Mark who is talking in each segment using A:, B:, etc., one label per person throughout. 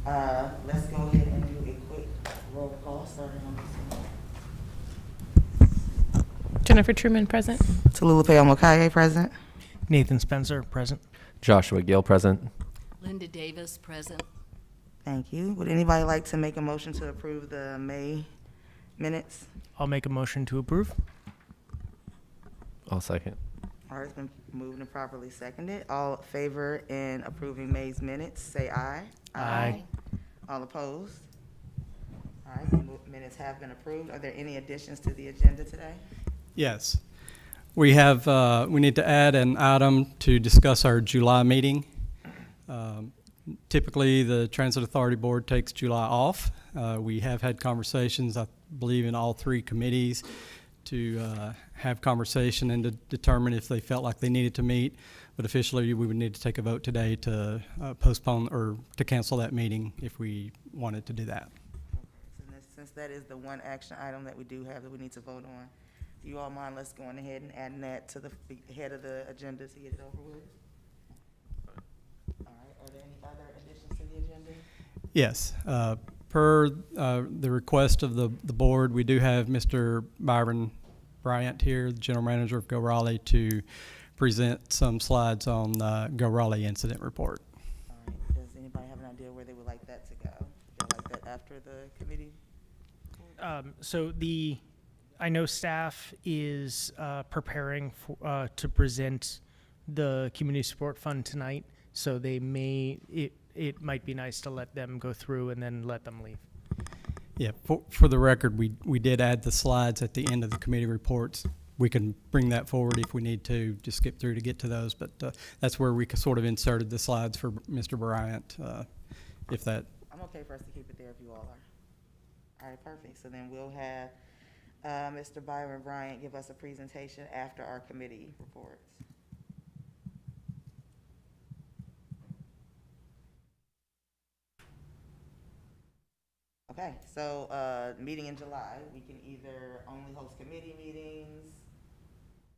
A: Let's go ahead and do a quick roll call starting on this.
B: Jennifer Truman, present.
A: Tallulah Mokaye, present.
C: Nathan Spencer, present.
D: Joshua Gill, present.
E: Linda Davis, present.
A: Thank you. Would anybody like to make a motion to approve the May minutes?
C: I'll make a motion to approve.
D: I'll second.
A: All right, it's been moved and properly seconded. All in favor in approving May's minutes, say aye.
C: Aye.
A: All opposed? All right, the minutes have been approved. Are there any additions to the agenda today?
F: Yes. We have, we need to add an item to discuss our July meeting. Typically, the Transit Authority Board takes July off. We have had conversations, I believe, in all three committees to have conversation and to determine if they felt like they needed to meet. But officially, we would need to take a vote today to postpone or to cancel that meeting if we wanted to do that.
A: Since that is the one action item that we do have that we need to vote on, do you all mind, let's go on ahead and add that to the head of the agenda to get it over with? All right, are there any other additions to the agenda?
F: Yes. Per the request of the board, we do have Mr. Byron Bryant here, the General Manager of Go Raleigh, to present some slides on Go Raleigh incident report.
A: All right, does anybody have an idea where they would like that to go? They'd like that after the committee?
C: I know staff is preparing for, to present the community support fund tonight, so they may, it might be nice to let them go through and then let them leave.
F: Yeah, for the record, we did add the slides at the end of the committee reports. We can bring that forward if we need to, just skip through to get to those, but that's where we sort of inserted the slides for Mr. Bryant, if that.
A: I'm okay for us to keep it there if you all are. All right, perfect. So then we'll have Mr. Byron Bryant give us a presentation after our committee reports. Okay, so meeting in July, we can either only host committee meetings,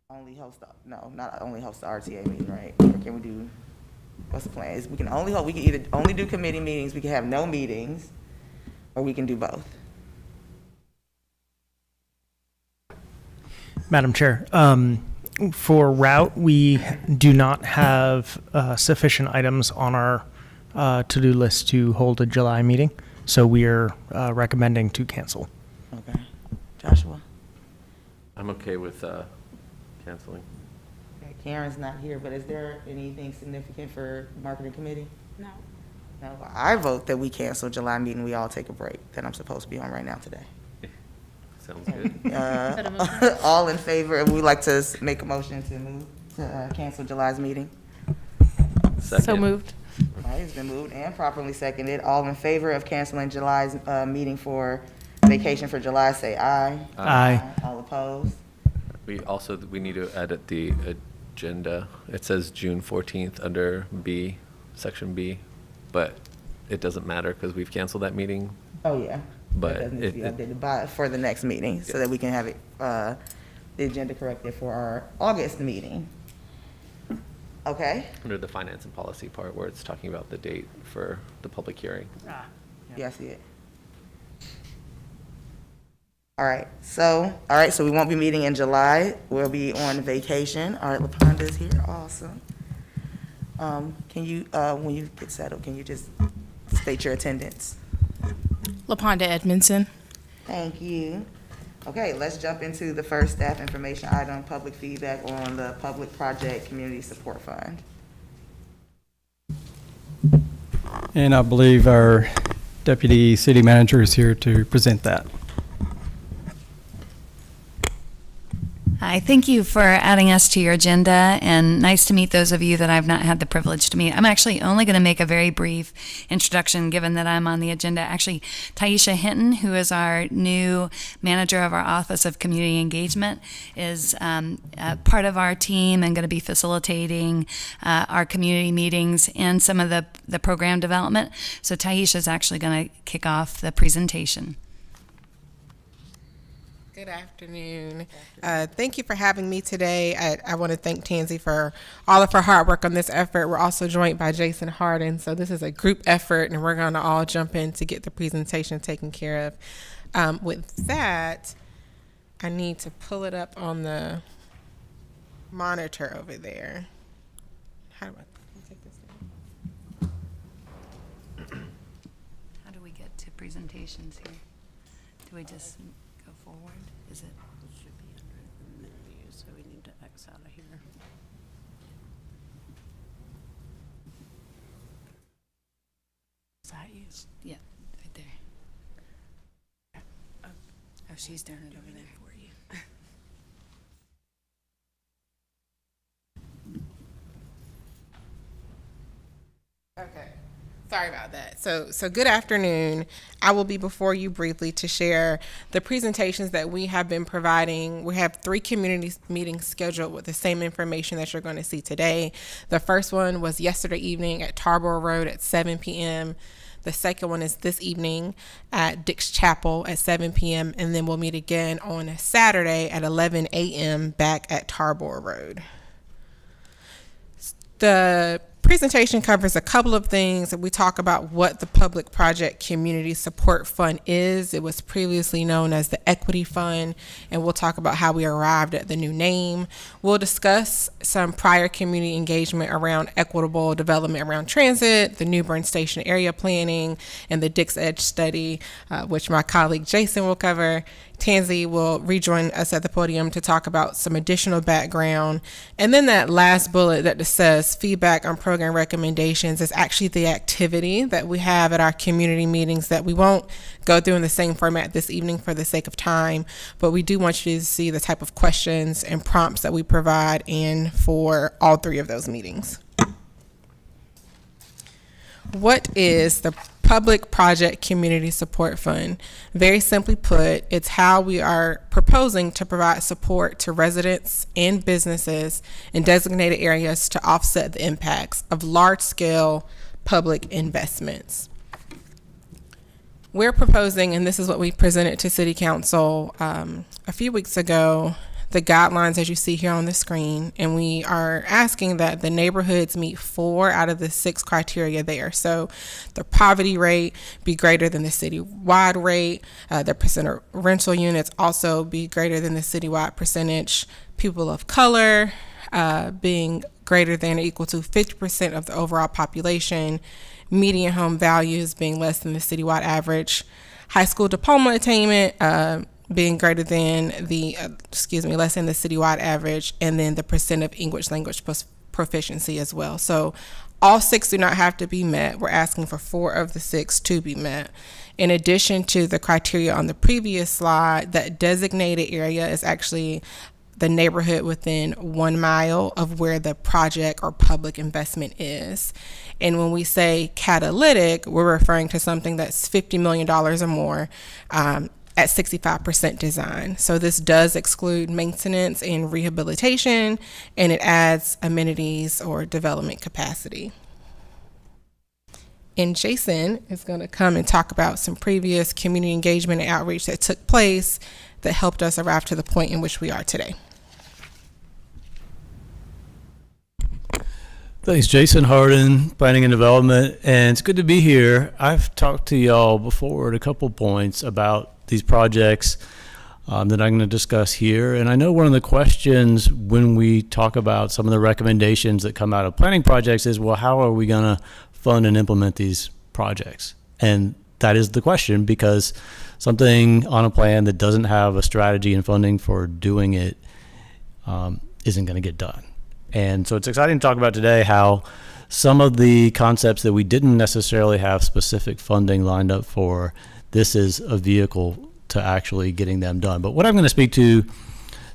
A: only host, not only host the RTA meeting, right? Or can we do, what's the plan? We can either only do committee meetings, we can have no meetings, or we can do both.
C: Madam Chair, for route, we do not have sufficient items on our to-do list to hold a July meeting, so we are recommending to cancel.
A: Okay. Joshua?
D: I'm okay with canceling.
A: Okay, Karen's not here, but is there anything significant for marketing committee?
E: No.
A: No, I vote that we cancel July meeting, we all take a break that I'm supposed to be on right now today.
D: Sounds good.
A: All in favor, we'd like to make a motion to move to cancel July's meeting.
D: Second.
B: So moved.
A: All right, it's been moved and properly seconded. All in favor of canceling July's meeting for vacation for July, say aye.
C: Aye.
A: All opposed?
D: We need to edit the agenda. It says June 14th under B, section B, but it doesn't matter because we've canceled that meeting.
A: Oh, yeah.
D: But
A: That needs to be updated for the next meeting so that we can have it, the agenda corrected for our August meeting. Okay?
D: Under the finance and policy part where it's talking about the date for the public hearing.
A: Yeah, I see it. All right, so we won't be meeting in July. We'll be on vacation. All right, LaPonda's here, awesome. Can you, when you get settled, can you just state your attendance?
B: LaPonda Edmondson.
A: Thank you. Okay, let's jump into the first staff information item, public feedback on the Public Project Community Support Fund.
F: And I believe our Deputy City Manager is here to present that.
E: Hi, thank you for adding us to your agenda, and nice to meet those of you that I've not had the privilege to meet. I'm actually only going to make a very brief introduction given that I'm on the agenda. Actually, Taisha Hinton, who is our new manager of our Office of Community Engagement, is part of our team and going to be facilitating our community meetings and some of the program development. So Taisha is actually going to kick off the presentation.
G: Good afternoon. Thank you for having me today. I want to thank Tansy for all of her hard work on this effort. We're also joined by Jason Harden, so this is a group effort, and we're going to all jump in to get the presentation taken care of. With that, I need to pull it up on the monitor over there. How do I take this down?
E: How do we get to presentations here? Do we just go forward? Is it?
H: Should be under the menu, so we need to X out of here.
E: Is that you? Yeah, right there. Oh, she's doing it over there for you.
G: Okay. Sorry about that. So good afternoon. I will be before you briefly to share the presentations that we have been providing. We have 3 community meetings scheduled with the same information that you're going to see today. The first one was yesterday evening at Tarboro Road at 7 p.m. The second one is this evening at Dick's Chapel at 7 p.m. And then we'll meet again on Saturday at 11 a.m. back at Tarboro Road. The presentation covers a couple of things. We talk about what the Public Project Community Support Fund is. It was previously known as the Equity Fund, and we'll talk about how we arrived at the new name. We'll discuss some prior community engagement around equitable development around transit, the New Bern Station area planning, and the Dix Edge study, which my colleague Jason will cover. Tansy will rejoin us at the podium to talk about some additional background. And then that last bullet that says feedback on program recommendations is actually the activity that we have at our community meetings that we won't go through in the same format this evening for the sake of time, but we do want you to see the type of questions and prompts that we provide in for all 3 of those meetings. What is the Public Project Community Support Fund? Very simply put, it's how we are proposing to provide support to residents and businesses in designated areas to offset the impacts of large-scale public investments. We're proposing, and this is what we presented to City Council a few weeks ago, the guidelines as you see here on the screen, and we are asking that the neighborhoods meet 4 out of the 6 criteria there. So the poverty rate be greater than the citywide rate, the percent of rental units also be greater than the citywide percentage, people of color being greater than or equal to 50% of the overall population, median home values being less than the citywide average, high school diploma attainment being greater than less than the citywide average, and then the percent of English language proficiency as well. So all 6 do not have to be met. We're asking for 4 of the 6 to be met. In addition to the criteria on the previous slide, that designated area is actually the neighborhood within 1 mile of where the project or public investment is. And when we say catalytic, we're referring to something that's $50 million or more at 65% design. So this does exclude maintenance and rehabilitation, and it adds amenities or development capacity. And Jason is going to come and talk about some previous community engagement and outreach that took place that helped us arrive to the point in which we are today.
I: Thanks, Jason Harden, Planning and Development, and it's good to be here. I've talked to y'all before at a couple points about these projects that I'm going to discuss here, and I know one of the questions when we talk about some of the recommendations that come out of planning projects is, well, how are we going to fund and implement these projects? And that is the question, because something on a plan that doesn't have a strategy and funding for doing it isn't going to get done. And so it's exciting to talk about today how some of the concepts that we didn't necessarily have specific funding lined up for, this is a vehicle to actually getting them done. But what I'm going to speak to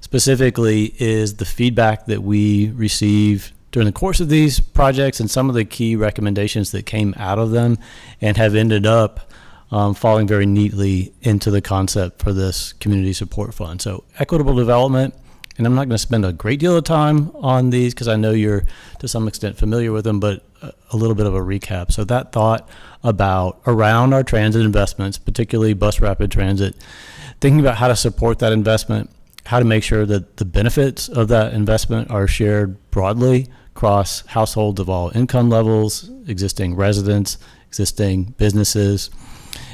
I: specifically is the feedback that we receive during the course of these projects and some of the key recommendations that came out of them and have ended up falling very neatly into the concept for this community support fund. So equitable development And I'm not going to spend a great deal of time on these because I know you're to some extent familiar with them, but a little bit of a recap. So that thought about around our transit investments, particularly bus rapid transit, thinking about how to support that investment, how to make sure that the benefits of that investment are shared broadly across households of all income levels, existing residents, existing businesses.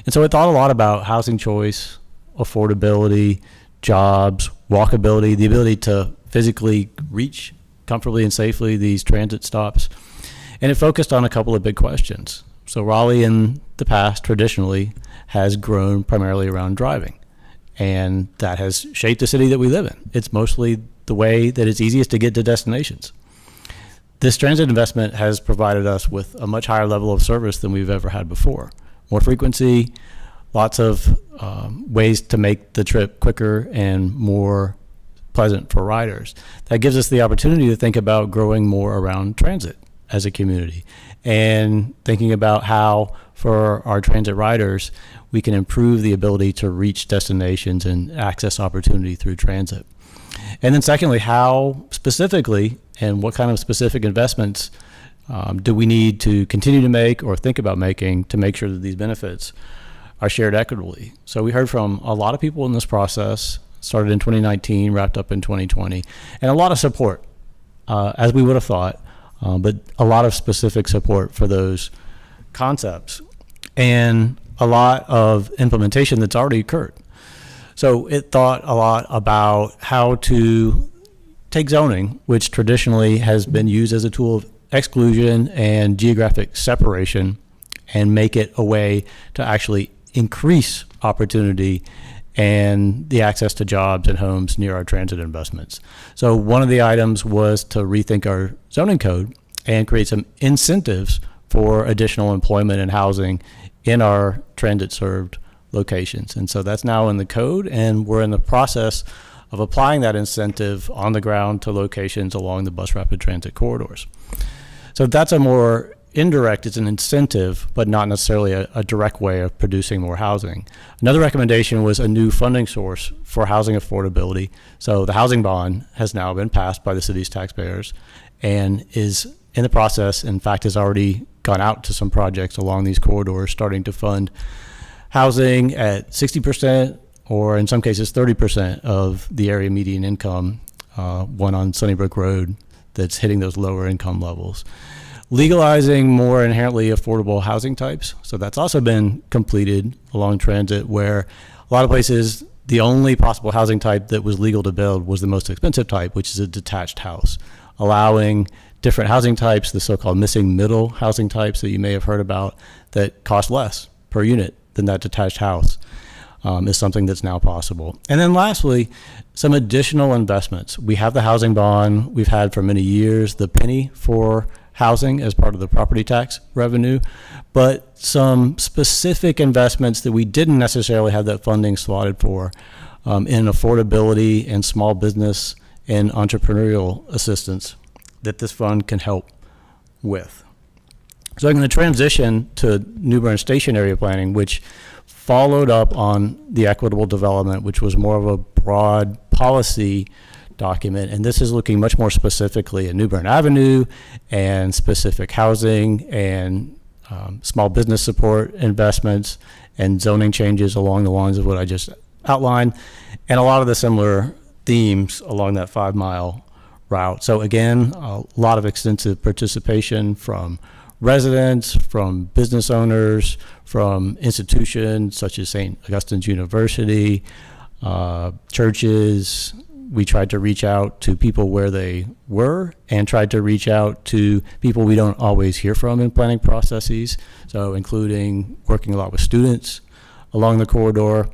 I: And so I thought a lot about housing choice, affordability, jobs, walkability, the ability to physically reach comfortably and safely these transit stops. And it focused on a couple of big questions. So Raleigh in the past traditionally has grown primarily around driving. And that has shaped the city that we live in. It's mostly the way that it's easiest to get to destinations. This transit investment has provided us with a much higher level of service than we've ever had before. More frequency, lots of ways to make the trip quicker and more pleasant for riders. That gives us the opportunity to think about growing more around transit as a community and thinking about how for our transit riders we can improve the ability to reach destinations and access opportunity through transit. And then secondly, how specifically and what kind of specific investments do we need to continue to make or think about making to make sure that these benefits are shared equitably. So we heard from a lot of people in this process, started in 2019, wrapped up in 2020, and a lot of support, as we would have thought, but a lot of specific support for those concepts and a lot of implementation that's already occurred. So it thought a lot about how to take zoning, which traditionally has been used as a tool of exclusion and geographic separation, and make it a way to actually increase opportunity and the access to jobs and homes near our transit investments. So one of the items was to rethink our zoning code and create some incentives for additional employment and housing in our transit served locations. And so that's now in the code, and we're in the process of applying that incentive on the ground to locations along the bus rapid transit corridors. So that's a more indirect, it's an incentive, but not necessarily a direct way of producing more housing. Another recommendation was a new funding source for housing affordability. So the housing bond has now been passed by the city's taxpayers and is in the process, in fact, has already gone out to some projects along these corridors, starting to fund housing at 60% or in some cases 30% of the area median income, one on Sunnybrook Road that's hitting those lower income levels. Legalizing more inherently affordable housing types. So that's also been completed along transit, where a lot of places, the only possible housing type that was legal to build was the most expensive type, which is a detached house, allowing different housing types, the so-called missing middle housing types that you may have heard about that cost less per unit than that detached house, is something that's now possible. And then lastly, some additional investments. We have the housing bond we've had for many years, the penny for housing as part of the property tax revenue, but some specific investments that we didn't necessarily have that funding slotted for in affordability and small business and entrepreneurial assistance that this fund can help with. So I'm going to transition to New Bern Station area planning, which followed up on the equitable development, which was more of a broad policy document. And this is looking much more specifically at New Bern Avenue and specific housing and small business support investments and zoning changes along the lines of what I just outlined, and a lot of the similar themes along that 5-mile route. So again, a lot of extensive participation from residents, from business owners, from institutions such as St. Augustine's University, churches. We tried to reach out to people where they were and tried to reach out to people we don't always hear from in planning processes, so including working a lot with students along the corridor.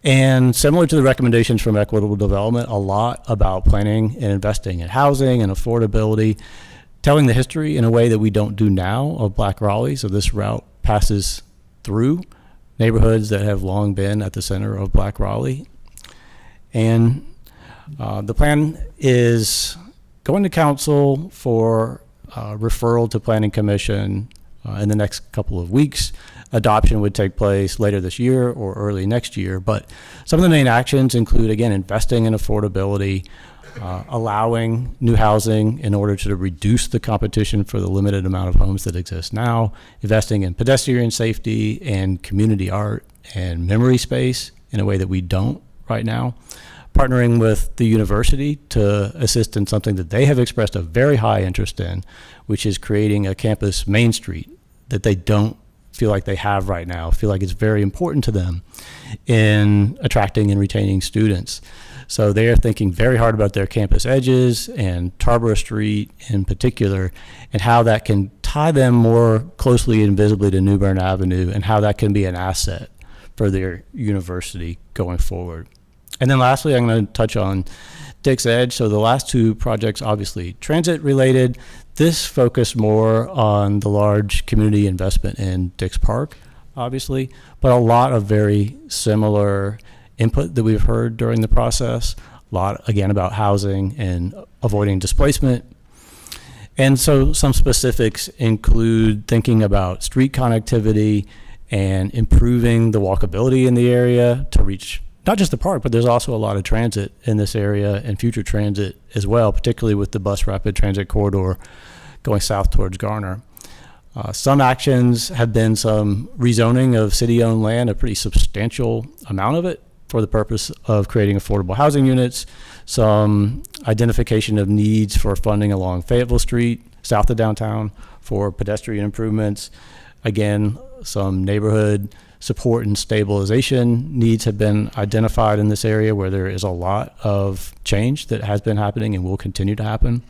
I: And similar to the recommendations from Equitable Development, a lot about planning and investing in housing and affordability, telling the history in a way that we don't do now of Black Raleigh. So this route passes through neighborhoods that have long been at the center of Black Raleigh. And the plan is going to council for referral to Planning Commission in the next couple of weeks. Adoption would take place later this year or early next year. But some of the main actions include, again, investing in affordability, allowing new housing in order to reduce the competition for the limited amount of homes that exist now, investing in pedestrian safety and community art and memory space in a way that we don't right now, partnering with the university to assist in something that they have expressed a very high interest in, which is creating a campus Main Street that they don't feel like they have right now, feel like it's very important to them in attracting and retaining students. So they are thinking very hard about their campus edges and Tarboro Street in particular, and how that can tie them more closely and visibly to New Bern Avenue, and how that can be an asset for their university going forward. And then lastly, I'm going to touch on Dick's Edge. So the last two projects, obviously transit related. This focused more on the large community investment in Dick's Park, obviously, but a lot of very similar input that we've heard during the process. A lot, again, about housing and avoiding displacement. And so some specifics include thinking about street connectivity and improving the walkability in the area to reach not just the park, but there's also a lot of transit in this area and future transit as well, particularly with the bus rapid transit corridor going south towards Garner. Some actions have been some rezoning of city-owned land, a pretty substantial amount of it, for the purpose of creating affordable housing units, some identification of needs for funding along Fayetteville Street, south of downtown, for pedestrian improvements. Again, some neighborhood support and stabilization needs have been identified in this area where there is a lot of change that has been happening and will continue to happen.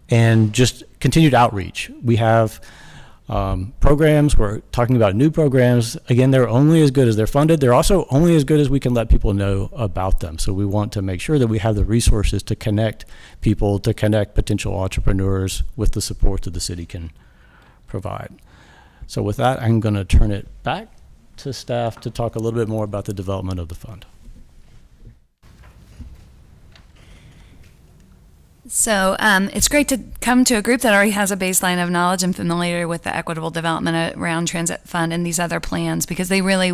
I: And just continued outreach. We have programs, we're talking about new programs. Again, they're only as good as they're funded. They're also only as good as we can let people know about them. So we want to make sure that we have the resources to connect people, to connect potential entrepreneurs with the support that the city can provide. So with that, I'm going to turn it back to staff to talk a little bit more about the development of the fund.
E: So it's great to come to a group that already has a baseline of knowledge and familiar with the equitable development around transit fund and these other plans, because they really,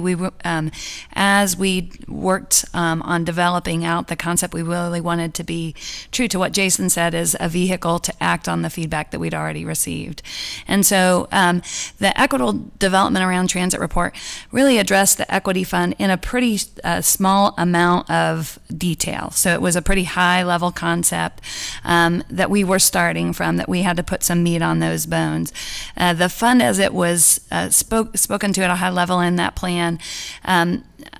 E: as we worked on developing out the concept, we really wanted to be true to what Jason said, is a vehicle to act on the feedback that we'd already received. And so the equitable development around transit report really addressed the equity fund in a pretty small amount of detail. So it was a pretty high level concept that we were starting from, that we had to put some meat on those bones. The fund, as it was spoken to at a high level in that plan,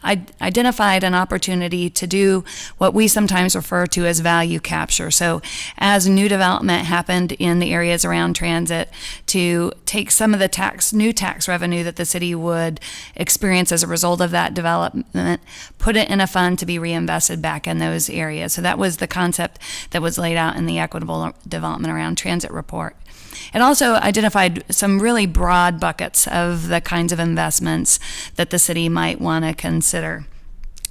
E: identified an opportunity to do what we sometimes refer to as value capture. So as new development happened in the areas around transit, to take some of the new tax revenue that the city would experience as a result of that development, put it in a fund to be reinvested back in those areas. So that was the concept that was laid out in the equitable development around transit report. It also identified some really broad buckets of the kinds of investments that the city might want to consider.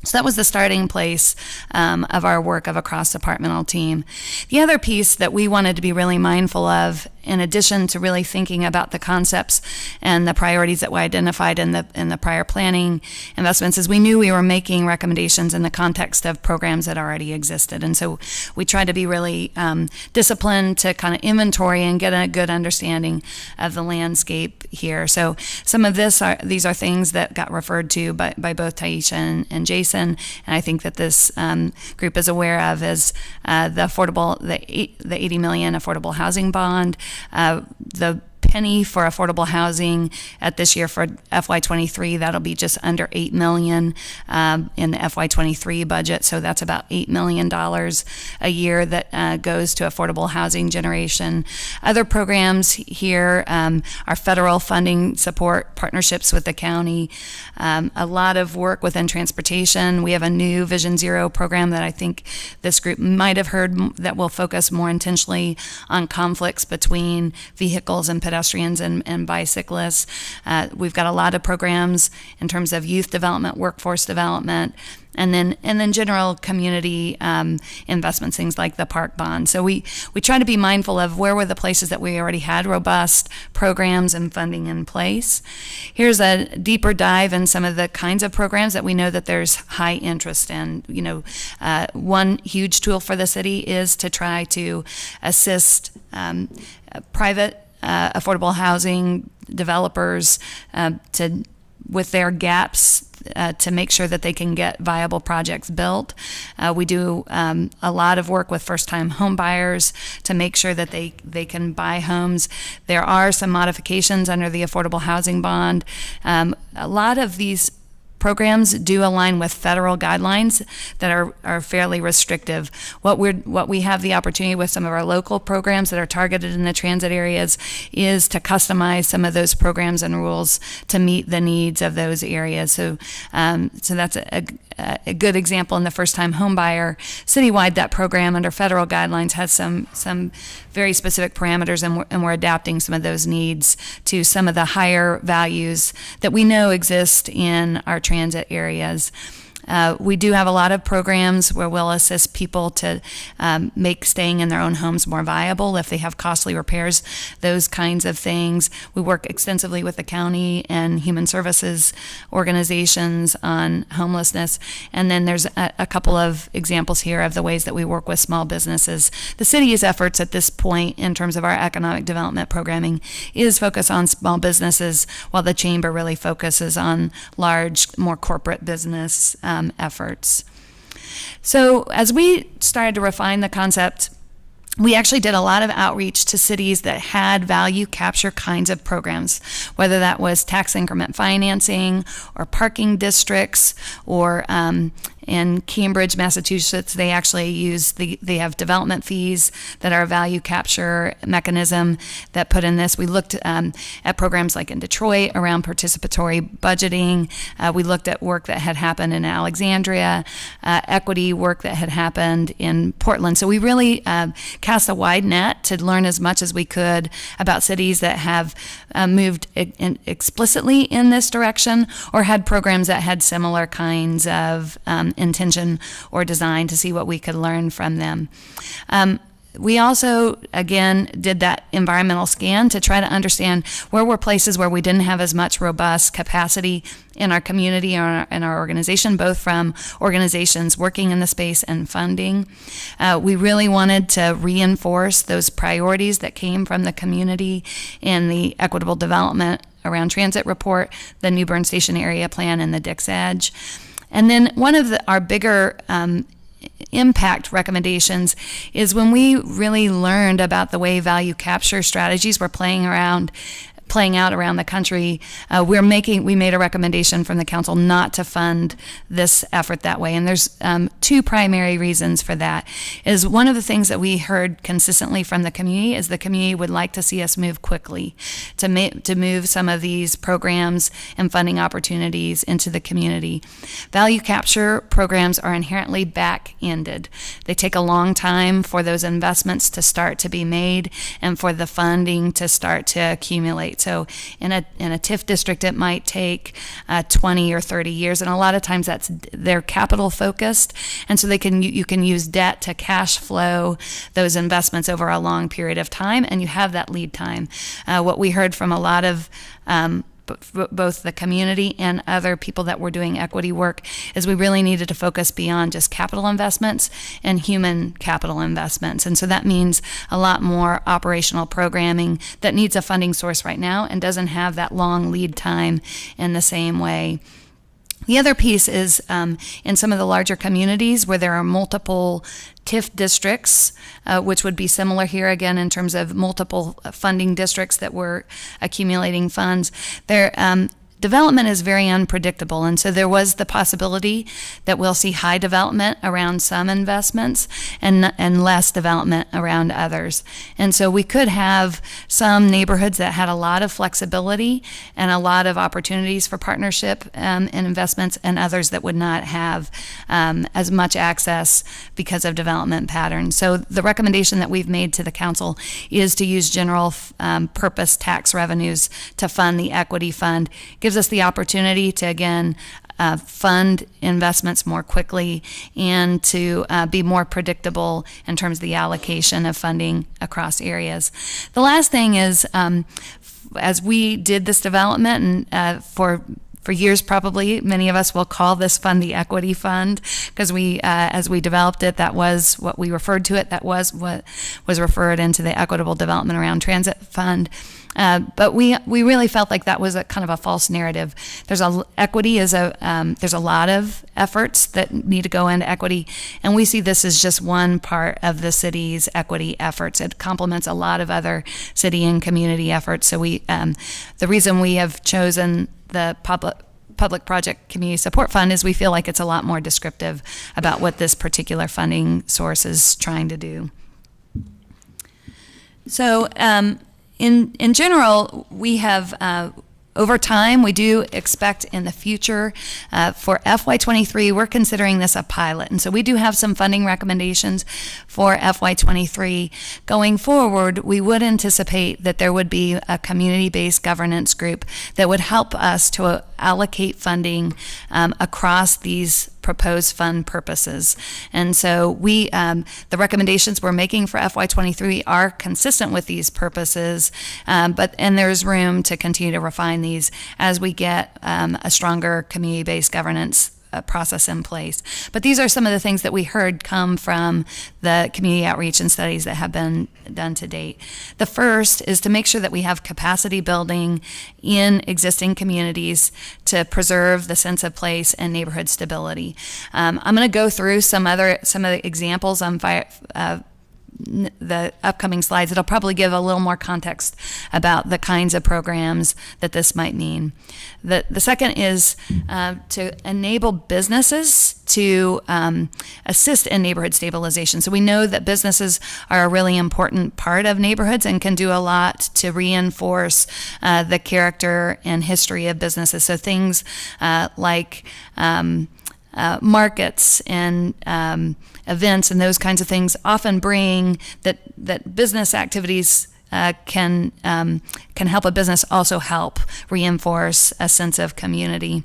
E: So that was the starting place of our work of a cross-departmental team. The other piece that we wanted to be really mindful of, in addition to really thinking about the concepts and the priorities that we identified in the prior planning investments, is we knew we were making recommendations in the context of programs that already existed. And so we tried to be really disciplined to kind of inventory and get a good understanding of the landscape here. So some of these are things that got referred to by both Taisha and Jason, and I think that this group is aware of, is the 80 million affordable housing bond, the penny for affordable housing at this year for FY23. That'll be just under $8 million in the FY23 budget. So that's about $8 million a year that goes to affordable housing generation. Other programs here are federal funding support, partnerships with the county, a lot of work within transportation. We have a new Vision Zero program that I think this group might have heard that will focus more intentionally on conflicts between vehicles and pedestrians pedestrians and bicyclists. We've got a lot of programs in terms of youth development, workforce development, and then general community investments, things like the park bond. So we try to be mindful of where were the places that we already had robust programs and funding in place. Here's a deeper dive in some of the kinds of programs that we know that there's high interest in. One huge tool for the city is to try to assist private affordable housing developers with their gaps to make sure that they can get viable projects built. We do a lot of work with first-time home buyers to make sure that they can buy homes. There are some modifications under the affordable housing bond. A lot of these programs do align with federal guidelines that are fairly restrictive. What we have the opportunity with some of our local programs that are targeted in the transit areas is to customize some of those programs and rules to meet the needs of those areas. So that's a good example in the first-time home buyer. Citywide, that program under federal guidelines has some very specific parameters, and we're adapting some of those needs to some of the higher values that we know exist in our transit areas. We do have a lot of programs where we'll assist people to make staying in their own homes more viable if they have costly repairs, those kinds of things. We work extensively with the county and human services organizations on homelessness. And then there's a couple of examples here of the ways that we work with small businesses. The city's efforts at this point in terms of our economic development programming is focused on small businesses, while the chamber really focuses on large, more corporate business efforts. So as we started to refine the concept, we actually did a lot of outreach to cities that had value capture kinds of programs, whether that was tax increment financing or parking districts, or in Cambridge, Massachusetts, they actually they have development fees that are a value capture mechanism that put in this. We looked at programs like in Detroit around participatory budgeting. We looked at work that had happened in Alexandria, equity work that had happened in Portland. So we really cast a wide net to learn as much as we could about cities that have moved explicitly in this direction or had programs that had similar kinds of intention or design, to see what we could learn from them. We also, again, did that environmental scan to try to understand where were places where we didn't have as much robust capacity in our community or in our organization, both from organizations working in the space and funding. We really wanted to reinforce those priorities that came from the community in the Equitable Development around Transit report, the New Bern Station Area Plan, and the Dix Edge. And then one of our bigger impact recommendations is when we really learned about the way value capture strategies were playing out around the country, we made a recommendation from the council not to fund this effort that way. And there's two primary reasons for that. Is one of the things that we heard consistently from the community is the community would like to see us move quickly to move some of these programs and funding opportunities into the community. Value capture programs are inherently back-ended. They take a long time for those investments to start to be made and for the funding to start to accumulate. So in a TIF district, it might take 20 or 30 years, and a lot of times they're capital focused, and so you can use debt to cash flow those investments over a long period of time, and you have that lead time. What we heard from a lot of both the community and other people that were doing equity work is we really needed to focus beyond just capital investments and human capital investments. And so that means a lot more operational programming that needs a funding source right now and doesn't have that long lead time in the same way. The other piece is in some of the larger communities where there are multiple TIF districts, which would be similar here again in terms of multiple funding districts that were accumulating funds. development is very unpredictable, and so there was the possibility that we'll see high development around some investments and less development around others. And so we could have some neighborhoods that had a lot of flexibility and a lot of opportunities for partnership and investments, and others that would not have as much access because of development patterns. So the recommendation that we've made to the council is to use general purpose tax revenues to fund the equity fund. Gives us the opportunity to, again, fund investments more quickly and to be more predictable in terms of the allocation of funding across areas. The last thing is, as we did this development, and for years probably, many of us will call this fund the equity fund, because as we developed it, that was what we referred to it. That was what was referred into the Equitable Development Around Transit Fund. But we really felt like that was a kind of a false narrative. There's a lot of efforts that need to go into equity, and we see this as just one part of the city's equity efforts. It complements a lot of other city and community efforts. So the reason we have chosen the Public Project Community Support Fund is we feel like it's a lot more descriptive about what this particular funding source is trying to do. So in general, we have over time, we do expect in the future for FY23, we're considering this a pilot. And so we do have some funding recommendations for FY23. Going forward, we would anticipate that there would be a community-based governance group that would help us to allocate funding across these proposed fund purposes. And so the recommendations we're making for FY23 are consistent with these purposes, and there's room to continue to refine these as we get a stronger community-based governance process in place. But these are some of the things that we heard come from the community outreach and studies that have been done to date. The first is to make sure that we have capacity building in existing communities to preserve the sense of place and neighborhood stability. I'm going to go through some of the examples on the upcoming slides. It'll probably give a little more context about the kinds of programs that this might mean. The second is to enable businesses to assist in neighborhood stabilization. So we know that businesses are a really important part of neighborhoods and can do a lot to reinforce the character and history of businesses. So things like markets and events and those kinds of things often bring that business activities can help a business also help reinforce a sense of community.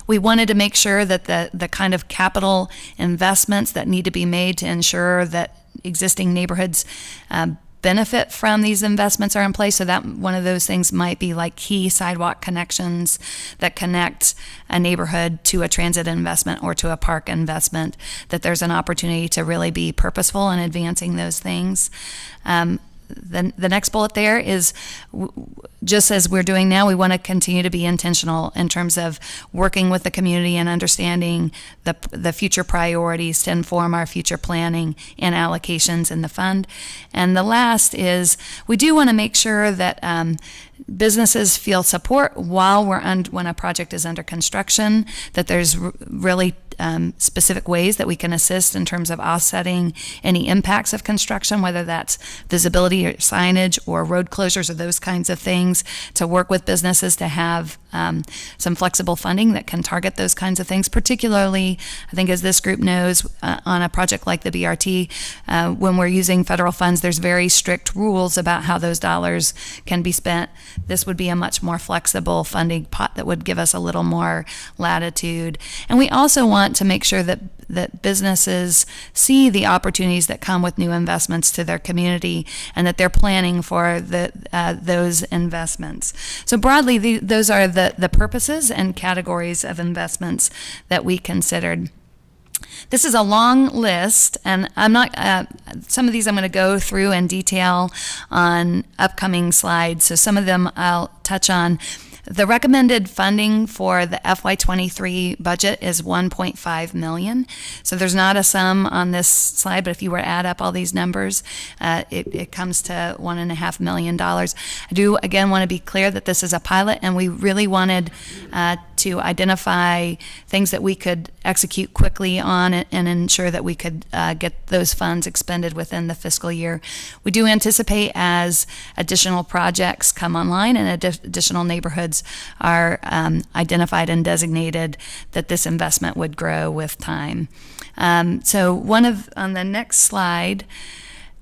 E: We wanted to make sure that the kind of capital investments that need to be made to ensure that existing neighborhoods benefit from these investments are in place. So that one of those things might be like key sidewalk connections that connect a neighborhood to a transit investment or to a park investment, that there's an opportunity to really be purposeful in advancing those things. The next bullet there is, just as we're doing now, we want to continue to be intentional in terms of working with the community and understanding the future priorities to inform our future planning and allocations in the fund. And the last is, we do want to make sure that businesses feel support while when a project is under construction, that there's really specific ways that we can assist in terms of offsetting any impacts of construction, whether that's visibility or signage or road closures or those kinds of things, to work with businesses to have some flexible funding that can target those kinds of things. Particularly, I think as this group knows, on a project like the BRT, when we're using federal funds, there's very strict rules about how those dollars can be spent. This would be a much more flexible funding pot that would give us a little more latitude. And we also want to make sure that businesses see the opportunities that come with new investments to their community and that they're planning for those investments. So broadly, those are the purposes and categories of investments that we considered. This is a long list, and I'm not. Some of these I'm going to go through in detail on upcoming slides. So some of them I'll touch on. The recommended funding for the FY23 budget is $1.5 million. So there's not a sum on this slide, but if you were to add up all these numbers, it comes to $1.5 million. I do, again, want to be clear that this is a pilot, and we really wanted to identify things that we could execute quickly on and ensure that we could get those funds expended within the fiscal year. We do anticipate, as additional projects come online and additional neighborhoods are identified and designated, that this investment would grow with time. So on the next slide,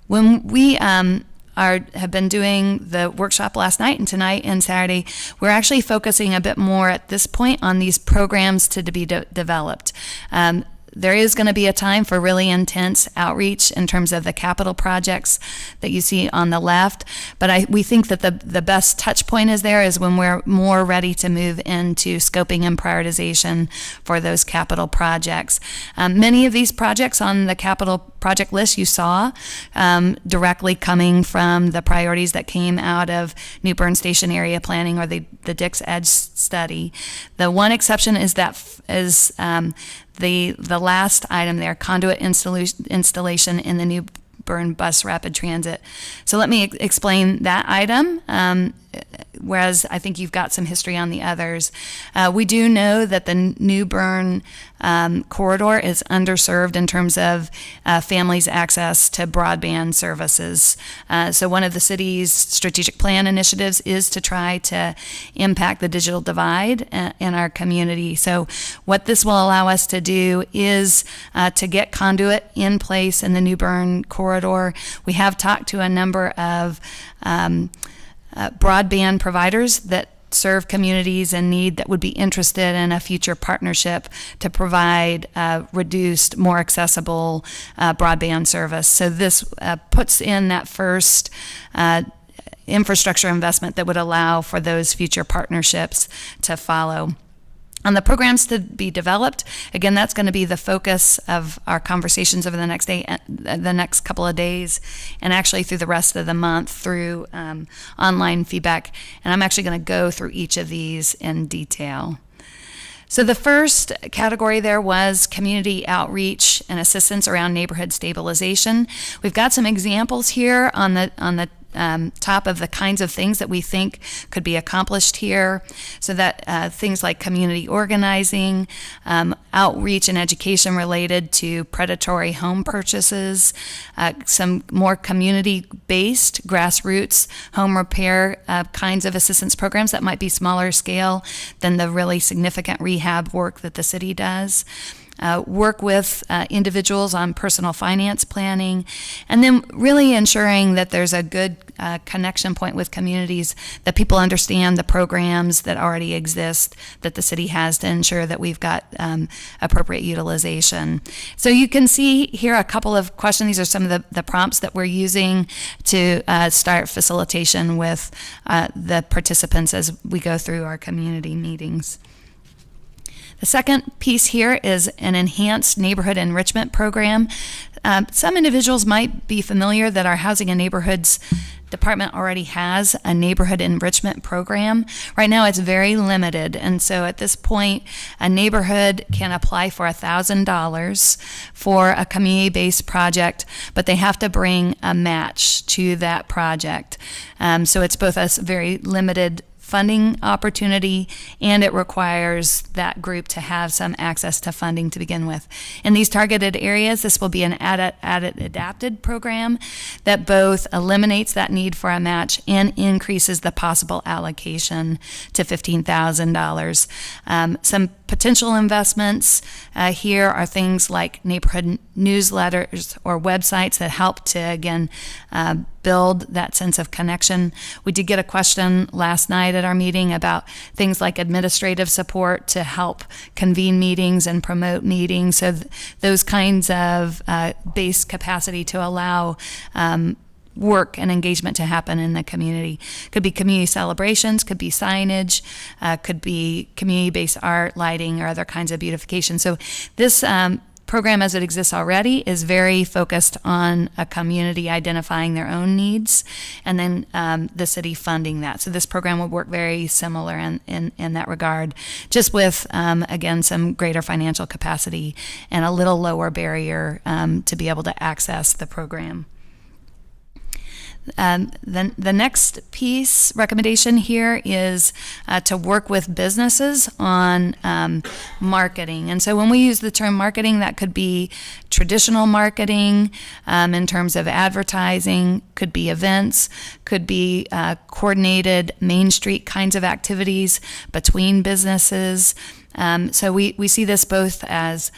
E: when we have been doing the workshop last night and tonight and Saturday, we're actually focusing a bit more at this point on these programs to be developed. There is going to be a time for really intense outreach in terms of the capital projects that you see on the left, but we think that the best touch point is when we're more ready to move into scoping and prioritization for those capital projects. Many of these projects on the capital project list you saw directly coming from the priorities that came out of New Bern Station area planning or the Dix Edge study. The one exception is the last item there, conduit installation in the New Bern Bus Rapid Transit. So let me explain that item, whereas I think you've got some history on the others. We do know that the New Bern corridor is underserved in terms of families' access to broadband services. So one of the city's strategic plan initiatives is to try to impact the digital divide in our community. So what this will allow us to do is to get conduit in place in the New Bern corridor. We have talked to a number of broadband providers that serve communities in need that would be interested in a future partnership to provide reduced, more accessible broadband service. So this puts in that first infrastructure investment that would allow for those future partnerships to follow. On the programs to be developed, again, that's going to be the focus of our conversations over the next couple of days, and actually through the rest of the month through online feedback. And I'm actually going to go through each of these in detail. So the first category there was community outreach and assistance around neighborhood stabilization. We've got some examples here on the top of the kinds of things that we think could be accomplished here. So that things like community organizing, outreach and education related to predatory home purchases, some more community-based grassroots home repair kinds of assistance programs that might be smaller scale than the really significant rehab work that the city does. Work with individuals on personal finance planning, and then really ensuring that there's a good connection point with communities, that people understand the programs that already exist that the city has to ensure that we've got appropriate utilization. So you can see here a couple of questions. These are some of the prompts that we're using to start facilitation with the participants as we go through our community meetings. The second piece here is an enhanced neighborhood enrichment program. Some individuals might be familiar that our Housing and Neighborhoods Department already has a neighborhood enrichment program. Right now it's very limited, and so at this point a neighborhood can apply for $1,000 for a community-based project, but they have to bring a match to that project. So it's both a very limited funding opportunity, and it requires that group to have some access to funding to begin with. In these targeted areas, this will be an adapted program that both eliminates that need for a match and increases the possible allocation to $15,000. Some potential investments here are things like neighborhood newsletters or websites that help to, again, build that sense of connection. We did get a question last night at our meeting about things like administrative support to help convene meetings and promote meetings. So those kinds of base capacity to allow work and engagement to happen in the community. Could be community celebrations, could be signage, could be community-based art, lighting, or other kinds of beautification. So this program as it exists already is very focused on a community identifying their own needs and then the city funding that. So this program would work very similar in that regard, just with, again, some greater financial capacity and a little lower barrier to be able to access the program. Then the next recommendation here is to work with businesses on marketing. And so when we use the term marketing, that could be traditional marketing in terms of advertising, could be events, could be coordinated Main Street kinds of activities between businesses. So we see this both as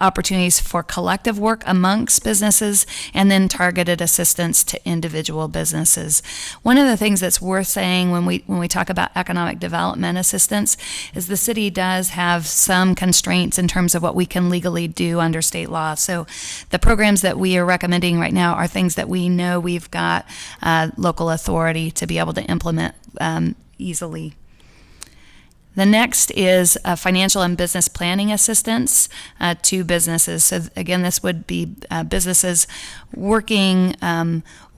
E: opportunities for collective work amongst businesses and then targeted assistance to individual businesses. One of the things that's worth saying when we talk about economic development assistance is the city does have some constraints in terms of what we can legally do under state law. So the programs that we are recommending right now are things that we know we've got local authority to be able to implement easily. The next is financial and business planning assistance to businesses. So again, this would be businesses working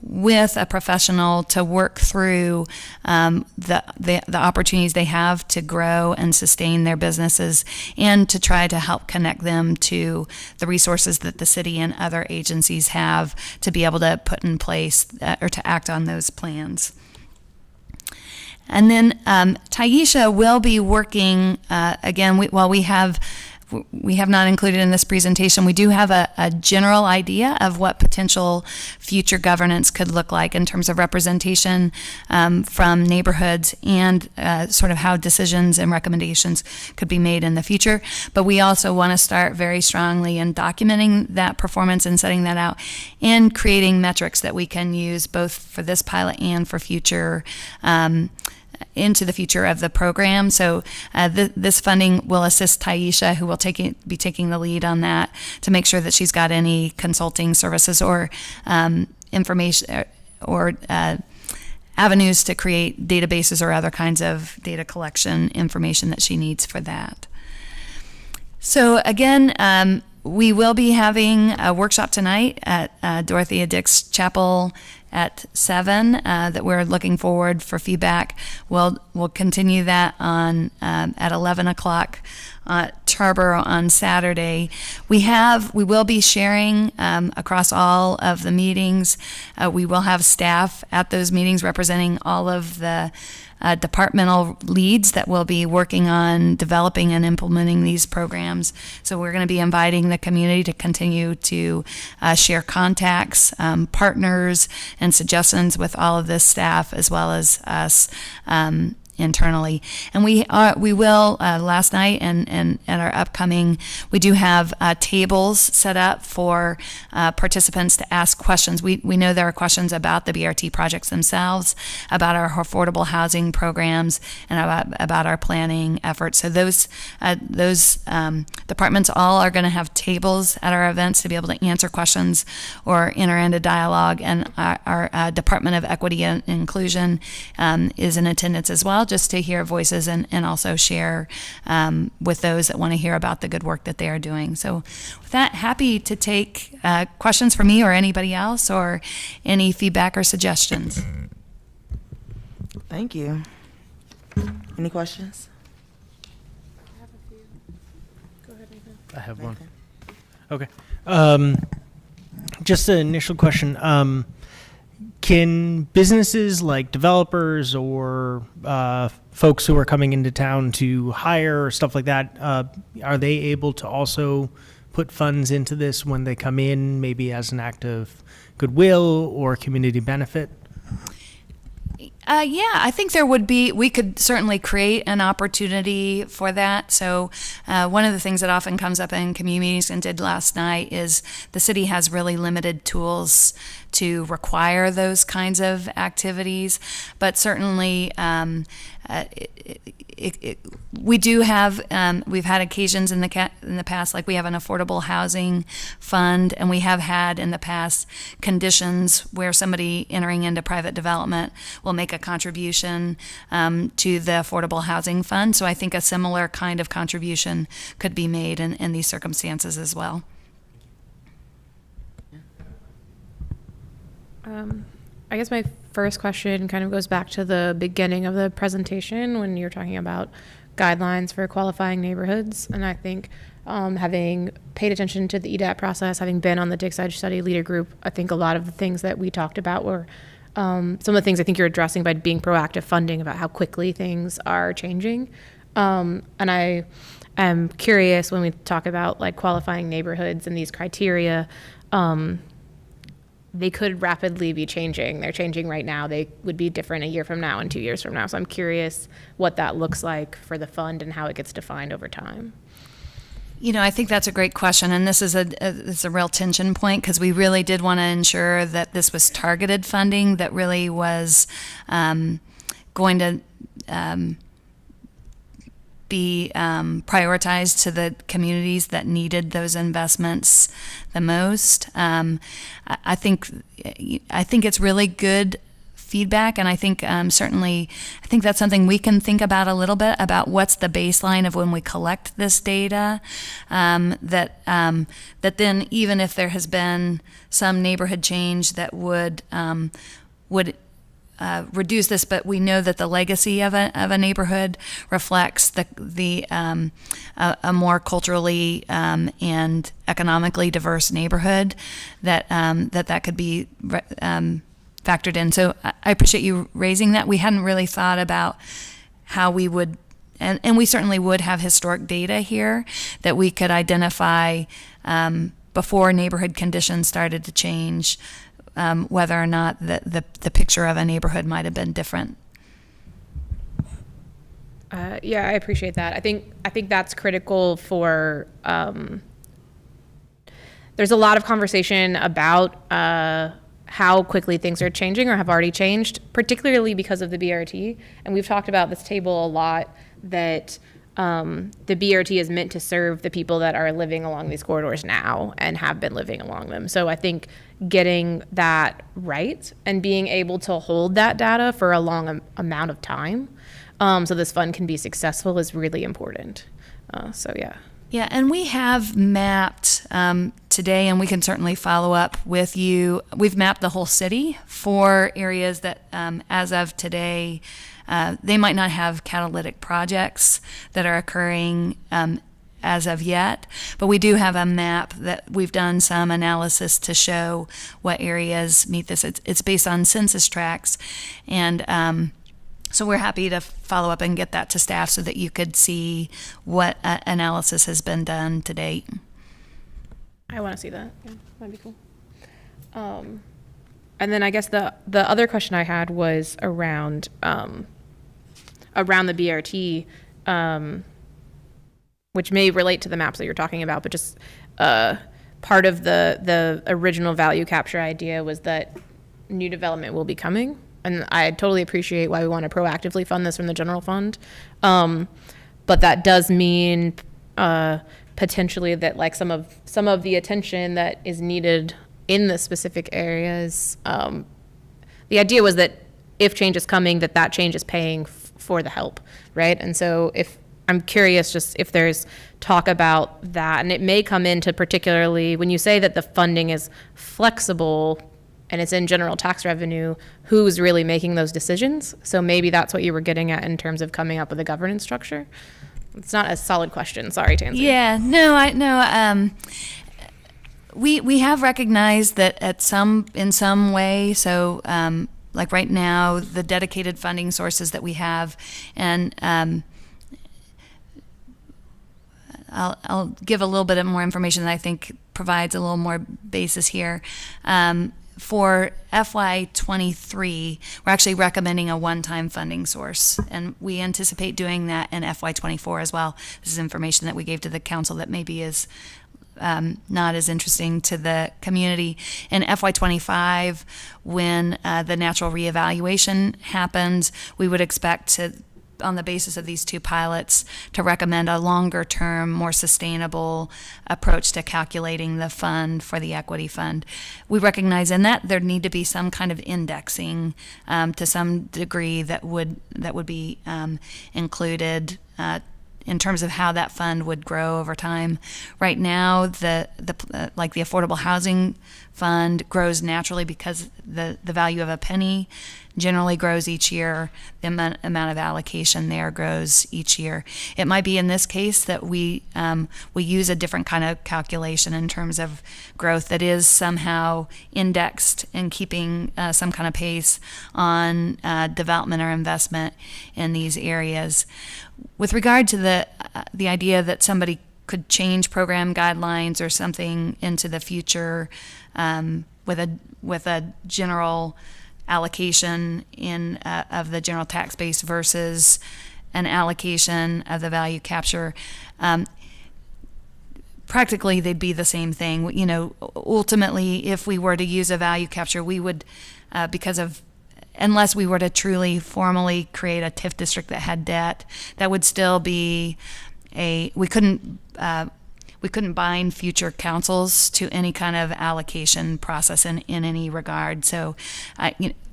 E: with a professional to work through the opportunities they have to grow and sustain their businesses and to try to help connect them to the resources that the city and other agencies have to be able to put in place or to act on those plans. And then Taisha will be working, again, while we have not included in this presentation, we do have a general idea of what potential future governance could look like in terms of representation from neighborhoods and sort of how decisions and recommendations could be made in the future. But we also want to start very strongly in documenting that performance and setting that out and creating metrics that we can use both for this pilot and for future into the future of the program. So this funding will assist Taisha, who will be taking the lead on that, to make sure that she's got any consulting services or information or avenues to create databases or other kinds of data collection information that she needs for that. So again, we will be having a workshop tonight at Dorothea Dix Chapel at 7 that we're looking forward for feedback. We'll continue that on at 11 o'clock Charborough on Saturday. We will be sharing across all of the meetings. We will have staff at those meetings representing all of the departmental leads that will be working on developing and implementing these programs. So we're going to be inviting the community to continue to share contacts, partners, and suggestions with all of this staff as well as us internally. And we will last night and at our upcoming, we do have tables set up for participants to ask questions. We know there are questions about the BRT projects themselves, about our affordable housing programs, and about our planning efforts. So those departments all are going to have tables at our events to be able to answer questions or enter into dialogue. And our Department of Equity and Inclusion is in attendance as well, just to hear voices and also share with those that want to hear about the good work that they are doing. So with that, happy to take questions from me or anybody else or any feedback or suggestions.
A: Thank you. Any questions?
C: I have one. Okay. Just an initial question. Can businesses like developers or folks who are coming into town to hire or stuff like that, are they able to also put funds into this when they come in, maybe as an act of goodwill or community benefit?
E: Yeah, I think we could certainly create an opportunity for that. So one of the things that often comes up in community meetings and did last night is the city has really limited tools to require those kinds of activities, but certainly we do have, we've had occasions in the past, like we have an affordable housing fund, and we have had in the past conditions where somebody entering into private development will make a contribution to the affordable housing fund. So I think a similar kind of contribution could be made in these circumstances as well.
B: I guess my first question kind of goes back to the beginning of the presentation when you were talking about guidelines for qualifying neighborhoods. And I think having paid attention to the EDAP process, having been on the Dix Edge Study Leader Group, I think a lot of the things that we talked about were some of the things I think you're addressing by being proactive funding about how quickly things are changing. And I am curious when we talk about like qualifying neighborhoods and these criteria, they could rapidly be changing. They're changing right now. They would be different a year from now and 2 years from now. So I'm curious what that looks like for the fund and how it gets defined over time.
E: You know, I think that's a great question, and this is it's a real tension point because we really did want to ensure that this was targeted funding that really was going to be prioritized to the communities that needed those investments the most. I think it's really good feedback, and I think certainly I think that's something we can think about a little bit about what's the baseline of when we collect this data. That then even if there has been some neighborhood change that would reduce this, but we know that the legacy of a neighborhood reflects a more culturally and economically diverse neighborhood that could be factored in. So I appreciate you raising that. We hadn't really thought about how we would, and we certainly would have historic data here that we could identify before neighborhood conditions started to change, whether or not the picture of a neighborhood might have been different.
B: Yeah, I appreciate that. I think that's critical for. There's a lot of conversation about how quickly things are changing or have already changed, particularly because of the BRT. And we've talked about this table a lot that the BRT is meant to serve the people that are living along these corridors now and have been living along them. So I think getting that right and being able to hold that data for a long amount of time so this fund can be successful is really important. So yeah.
E: Yeah, and we have mapped today, and we can certainly follow up with you. We've mapped the whole city for areas that, as of today, they might not have catalytic projects that are occurring as of yet, but we do have a map that we've done some analysis to show what areas meet this. It's based on census tracts, and so we're happy to follow up and get that to staff so that you could see what analysis has been done to date.
B: I want to see that. Yeah, that'd be cool. And then I guess the other question I had was around the BRT, which may relate to the maps that you're talking about, but just part of the original value capture idea was that new development will be coming. And I totally appreciate why we want to proactively fund this from the general fund. But that does mean potentially that like some of the attention that is needed in the specific areas, the idea was that if change is coming, that change is paying for the help, right? And so if I'm curious just if there's talk about that, and it may come into particularly when you say that the funding is flexible and it's in general tax revenue, who's really making those decisions? So maybe that's what you were getting at in terms of coming up with a governance structure. It's not a solid question. Sorry, Tansy.
E: Yeah, no. We have recognized that in some way. So like right now, the dedicated funding sources that we have, and I'll give a little bit more information that I think provides a little more basis here. For FY23, we're actually recommending a one-time funding source, and we anticipate doing that in FY24 as well. This is information that we gave to the council that maybe is not as interesting to the community. In FY25, when the natural reevaluation happens, we would expect to, on the basis of these two pilots, to recommend a longer term, more sustainable approach to calculating the fund for the equity fund. We recognize in that there need to be some kind of indexing to some degree that would be included in terms of how that fund would grow over time. Right now, the affordable housing fund grows naturally because the value of a penny generally grows each year. The amount of allocation there grows each year. It might be in this case that we use a different kind of calculation in terms of growth that is somehow indexed and keeping some kind of pace on development or investment in these areas. With regard to the idea that somebody could change program guidelines or something into the future with a general allocation of the general tax base versus an allocation of the value capture, practically they'd be the same thing. You know, ultimately, if we were to use a value capture, we would, unless we were to truly formally create a TIF district that had debt, that would still be we couldn't bind future councils to any kind of allocation process in any regard. So,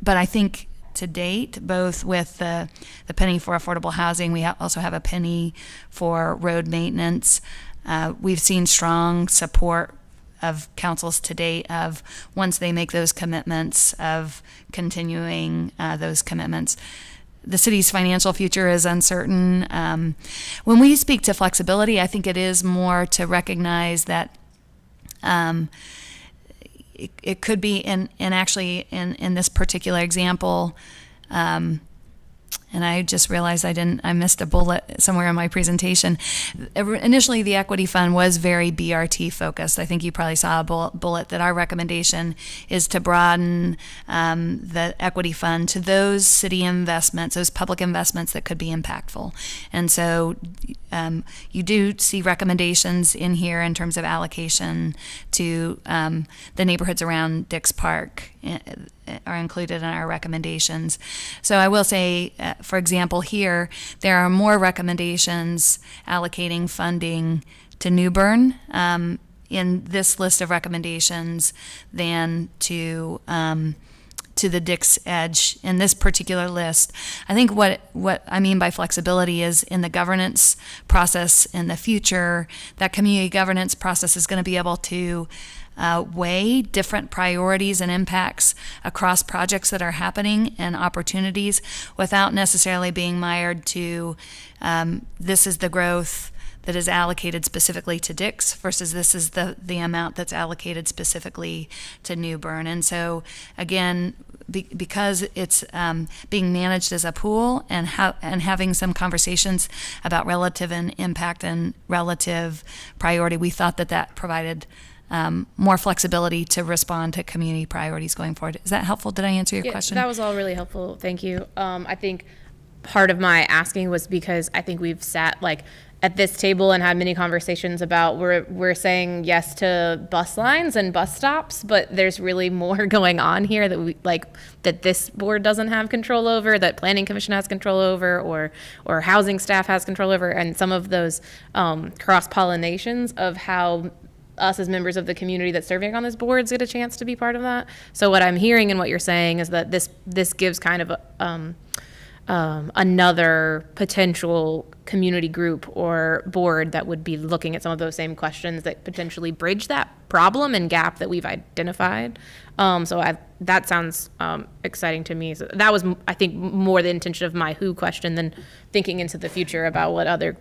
E: but I think to date, both with the penny for affordable housing, we also have a penny for road maintenance. We've seen strong support of councils to date of once they make those commitments of continuing those commitments. The city's financial future is uncertain. When we speak to flexibility, I think it is more to recognize that it could be in this particular example, and I just realized I missed a bullet somewhere in my presentation. Initially, the equity fund was very BRT focused. I think you probably saw a bullet that our recommendation is to broaden the equity fund to those city investments, those public investments that could be impactful. And so you do see recommendations in here in terms of allocation to the neighborhoods around Dix Park are included in our recommendations. So I will say, for example, here, there are more recommendations allocating funding to New Bern in this list of recommendations than to the Dix Edge in this particular list. I think what I mean by flexibility is in the governance process in the future, that community governance process is going to be able to weigh different priorities and impacts across projects that are happening and opportunities without necessarily being mired to this is the growth that is allocated specifically to Dix versus this is the amount that's allocated specifically to New Bern. And so again, because it's being managed as a pool and having some conversations about relative and impact and relative priority, we thought that provided more flexibility to respond to community priorities going forward. Is that helpful? Did I answer your question?
B: That was all really helpful. Thank you. I think part of my asking was because I think we've sat at this table and had many conversations about we're saying yes to bus lines and bus stops, but there's really more going on here that that this board doesn't have control over, that planning commission has control over, or housing staff has control over, and some of those cross-pollinations of how us as members of the community that's serving on this boards get a chance to be part of that. So what I'm hearing and what you're saying is that this gives kind of another potential community group or board that would be looking at some of those same questions that potentially bridge that problem and gap that we've identified. That sounds exciting to me. So that was, I think, more the intention of my who question than thinking into the future about what other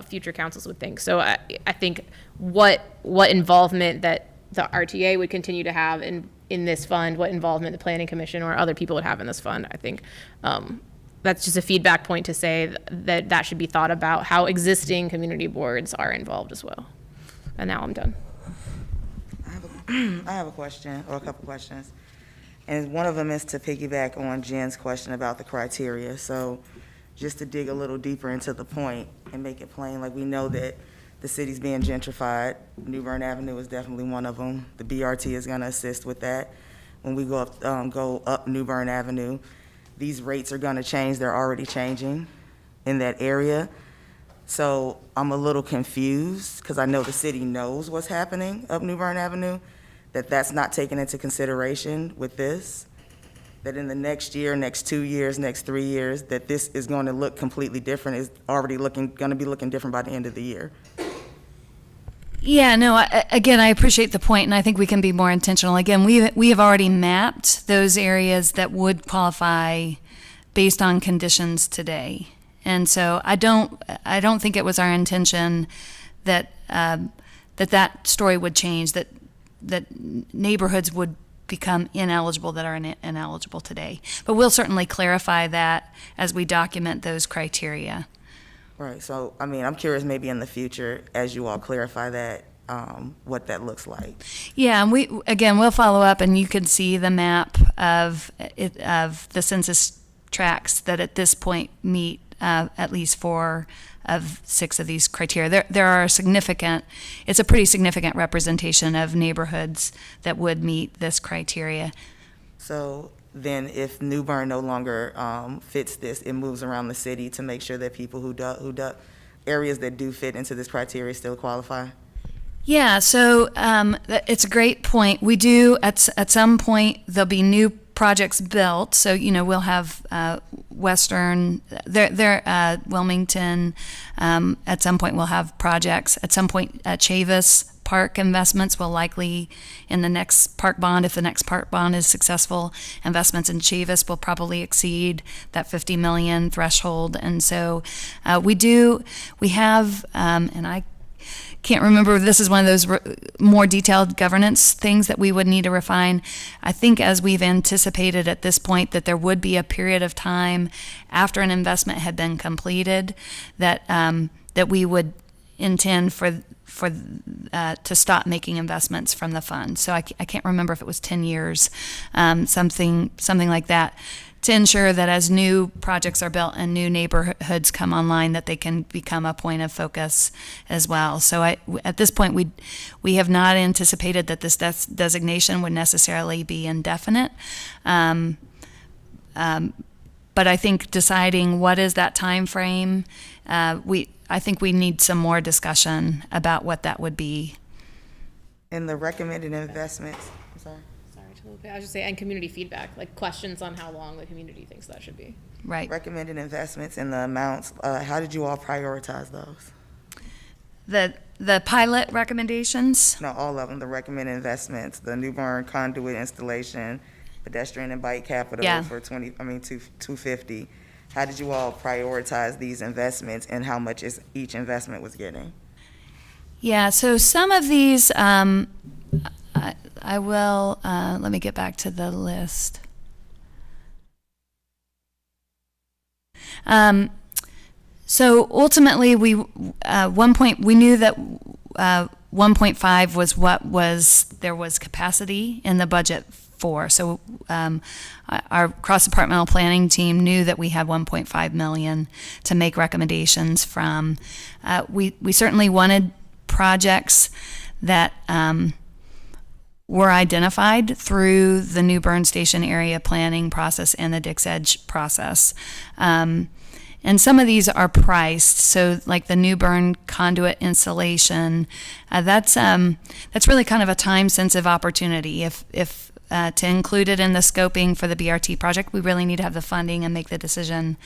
B: future councils would think. So I think what involvement that the RTA would continue to have in this fund, what involvement the Planning Commission or other people would have in this fund, I think that's just a feedback point to say that should be thought about how existing community boards are involved as well. And now I'm done.
A: I have a question, or a couple questions. And one of them is to piggyback on Jen's question about the criteria. So just to dig a little deeper into the point and make it plain, we know that the city's being gentrified. New Bern Avenue is definitely one of them. The BRT is gonna assist with that. When we go up New Bern Avenue, these rates are gonna change. They're already changing in that area. So I'm a little confused because I know the city knows what's happening up New Bern Avenue, that's not taken into consideration with this. that in the next year, next 2 years, next 3 years, that this is going to look completely different, is already going to be looking different by the end of the year?
E: Yeah, no, again, I appreciate the point, and I think we can be more intentional. Again, we have already mapped those areas that would qualify based on conditions today. And so I don't think it was our intention that that story would change, that neighborhoods would become ineligible that are ineligible today. But we'll certainly clarify that as we document those criteria.
A: Right, so, I mean, I'm curious, maybe in the future, as you all clarify that, what that looks like.
E: Yeah, and we'll follow up, and you can see the map of the census tracts that at this point meet at least 4 of 6 of these criteria. There are it's a pretty significant representation of neighborhoods that would meet this criteria.
A: So then if New Bern no longer fits this, it moves around the city to make sure that people areas that do fit into this criteria still qualify?
E: Yeah, so it's a great point. We do, at some point, there'll be new projects built. So, we'll have Wilmington. At some point, we'll have projects. At some point, Chavis Park investments will likely, in the next park bond, if the next park bond is successful, investments in Chavis will probably exceed that 50 million threshold. And so we have, and I can't remember, this is one of those more detailed governance things that we would need to refine. I think as we've anticipated at this point that there would be a period of time after an investment had been completed that we would intend to stop making investments from the fund. So I can't remember if it was 10 years, something like that, to ensure that as new projects are built and new neighborhoods come online, that they can become a point of focus as well. So at this point, we have not anticipated that this designation would necessarily be indefinite. But I think deciding what is that time frame, I think we need some more discussion about what that would be.
A: And the recommended investments, I'm sorry.
B: I was just saying, and community feedback, like questions on how long the community thinks that should be.
E: Right.
A: Recommended investments and the amounts, how did you all prioritize those?
E: The pilot recommendations?
A: No, all of them, the recommended investments, the New Bern conduit installation, pedestrian and bike capital for 250. How did you all prioritize these investments and how much each investment was getting?
E: Yeah, so some of these, I will, let me get back to the list. So ultimately, we knew that 1.5 was what there was capacity in the budget for. So our cross-departmental planning team knew that we had 1.5 million to make recommendations from. We certainly wanted projects that were identified through the New Bern Station area planning process and the Dix Edge process. And some of these are priced. So like the New Bern conduit installation, that's really kind of a time-sensitive opportunity. If to include it in the scoping for the BRT project, we really need to have the funding and make the decision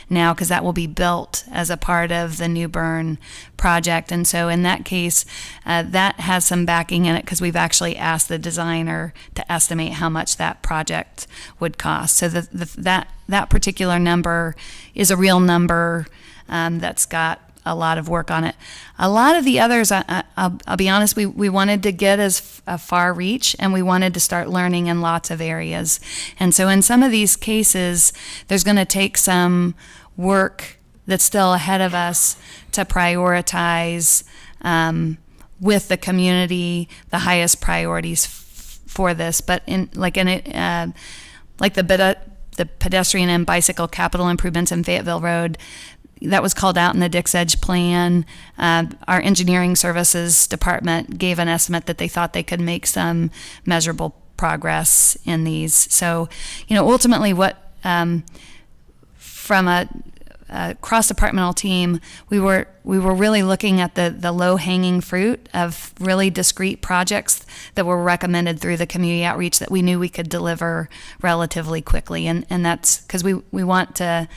E: now, because that will be built as a part of the New Bern project. And so in that case, that has some backing in it, because we've actually asked the designer to estimate how much that project would cost. So that particular number is a real number that's got a lot of work on it. A lot of the others, I'll be honest, we wanted to get as far reach, and we wanted to start learning in lots of areas. And so in some of these cases, there's going to take some work that's still ahead of us to prioritize with the community the highest priorities for this. But the pedestrian and bicycle capital improvements in Fayetteville Road, that was called out in the Dix Edge plan. Our engineering services department gave an estimate that they thought they could make some measurable progress in these. So, ultimately what, from a cross-departmental team, we were really looking at the low-hanging fruit of really discrete projects that were recommended through the community outreach that we knew we could deliver relatively quickly. And that's because we want to,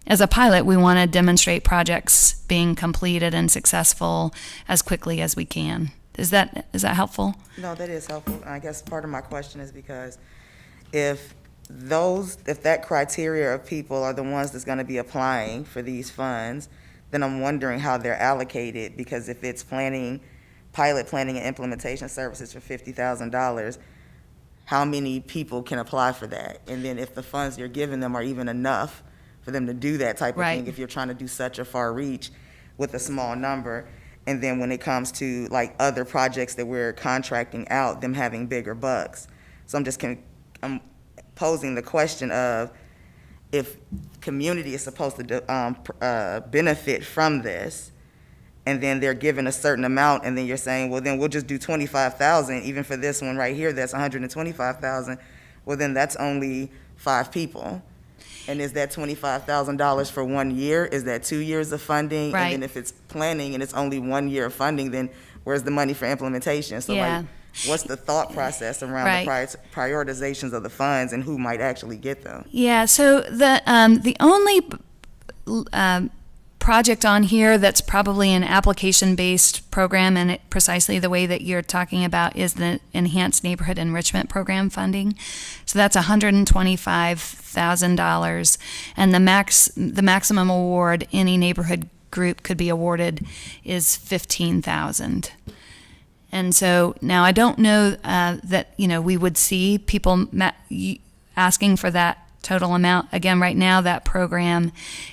E: as a pilot, we want to demonstrate projects being completed and successful as quickly as we can. Is that helpful?
A: No, that is helpful. I guess part of my question is because if that criteria of people are the ones that's going to be applying for these funds, then I'm wondering how they're allocated, because if it's pilot planning and implementation services for $50,000, how many people can apply for that? And then if the funds you're giving them are even enough for them to do that type of
E: Right.
A: thing, if you're trying to do such a far reach with a small number. And then when it comes to like other projects that we're contracting out, them having bigger bucks. So I'm posing the question of, if community is supposed to benefit from this, and then they're given a certain amount, and then you're saying, well, then we'll just do 25,000, even for this one right here, that's 125,000. Well, then that's only 5 people. And is that $25,000 for 1 year? Is that 2 years of funding?
E: Right.
A: And then if it's planning and it's only 1 year of funding, then where's the money for implementation? So
E: Yeah.
A: like, what's the thought process around
E: Right.
A: the prioritizations of the funds and who might actually get them?
E: Yeah, so the only project on here that's probably an application-based program, and precisely the way that you're talking about, is the Enhanced Neighborhood Enrichment Program funding. So that's $125,000, and the maximum award any neighborhood group could be awarded is $15,000. And so now I don't know that we would see people asking for that total amount. Again, right now that program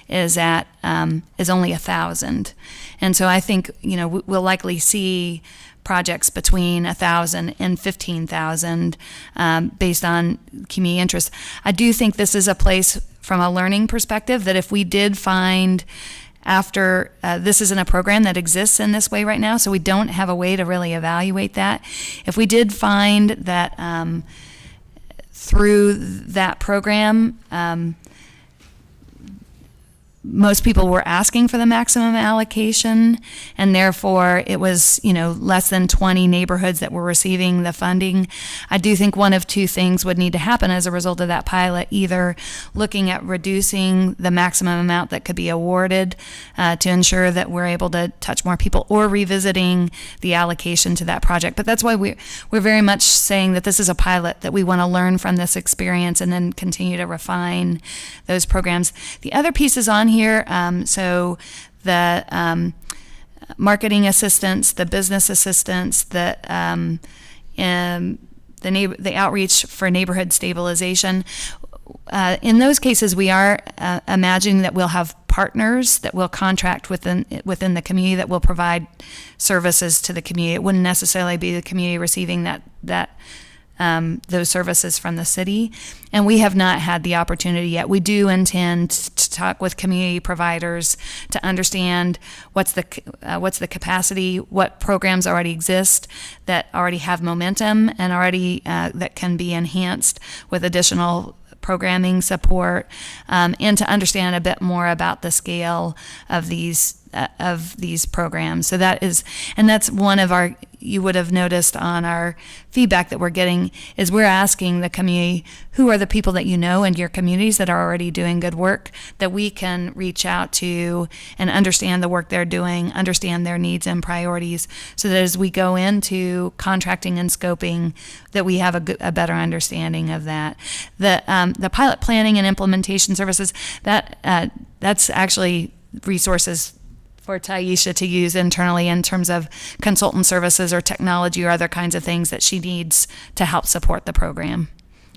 E: is at is only 1,000, and so I think we'll likely see projects between 1,000 and 15,000 based on community interest. I do think this is a place from a learning perspective that if we did find after this isn't a program that exists in this way right now, so we don't have a way to really evaluate that. If we did find that through that program, most people were asking for the maximum allocation, and therefore it was, less than 20 neighborhoods that were receiving the funding. I do think one of two things would need to happen as a result of that pilot: either looking at reducing the maximum amount that could be awarded to ensure that we're able to touch more people, or revisiting the allocation to that project. But that's why we're very much saying that this is a pilot, that we want to learn from this experience and then continue to refine those programs. The other pieces on here, so the marketing assistance, the business assistance, the outreach for neighborhood stabilization. In those cases, we are imagining that we'll have partners that will contract within the community that will provide services to the community. It wouldn't necessarily be the community receiving those services from the city, and we have not had the opportunity yet. We do intend to talk with community providers to understand what's the capacity, what programs already exist that already have momentum and already that can be enhanced with additional programming support, and to understand a bit more about the scale of these programs. So that's one of our, you would have noticed on our feedback that we're getting, is we're asking the community, who are the people that you know in your communities that are already doing good work, that we can reach out to and understand the work they're doing, understand their needs and priorities, so that as we go into contracting and scoping, that we have a better understanding of that. The pilot planning and implementation services, that's actually resources for Taisha to use internally in terms of consultant services or technology or other kinds of things that she needs to help support the program.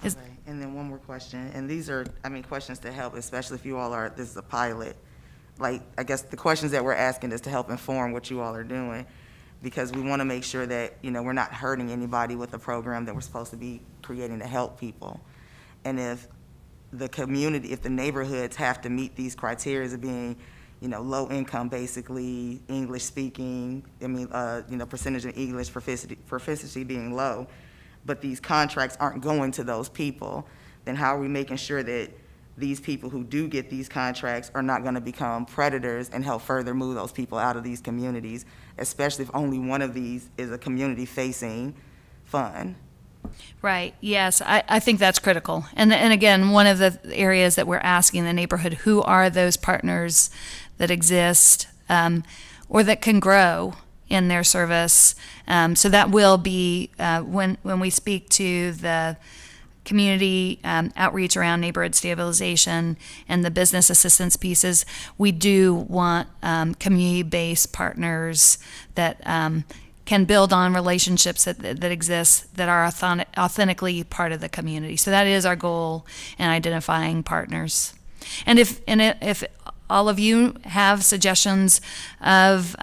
A: Okay. And then one more question, and these are, questions to help, especially if you all this is a pilot. Like, I guess the questions that we're asking is to help inform what you all are doing, because we want to make sure that, we're not hurting anybody with the program that we're supposed to be creating to help people. And if the community, if the neighborhoods have to meet these criteria of being, low income, basically, English speaking, percentage of English proficiency being low, but these contracts aren't going to those people, then how are we making sure that these people who do get these contracts are not gonna become predators and help further move those people out of these communities, especially if only one of these is a community-facing fund.
E: Right. Yes, I think that's critical. And again, one of the areas that we're asking the neighborhood, who are those partners that exist or that can grow in their service? So that will be when we speak to the community outreach around neighborhood stabilization and the business assistance pieces, we do want community-based partners that can build on relationships that exist that are authentically part of the community. So that is our goal in identifying partners. And if all of you have suggestions of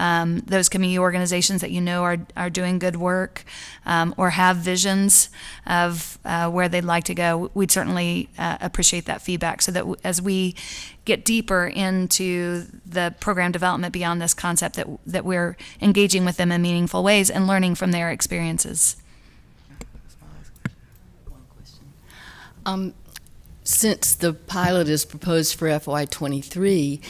E: those community organizations that you know are doing good work or have visions of where they'd like to go, we'd certainly appreciate that feedback so that as we get deeper into the program development beyond this concept, that we're engaging with them in meaningful ways and learning from their experiences.
H: Since the pilot is proposed for FY23,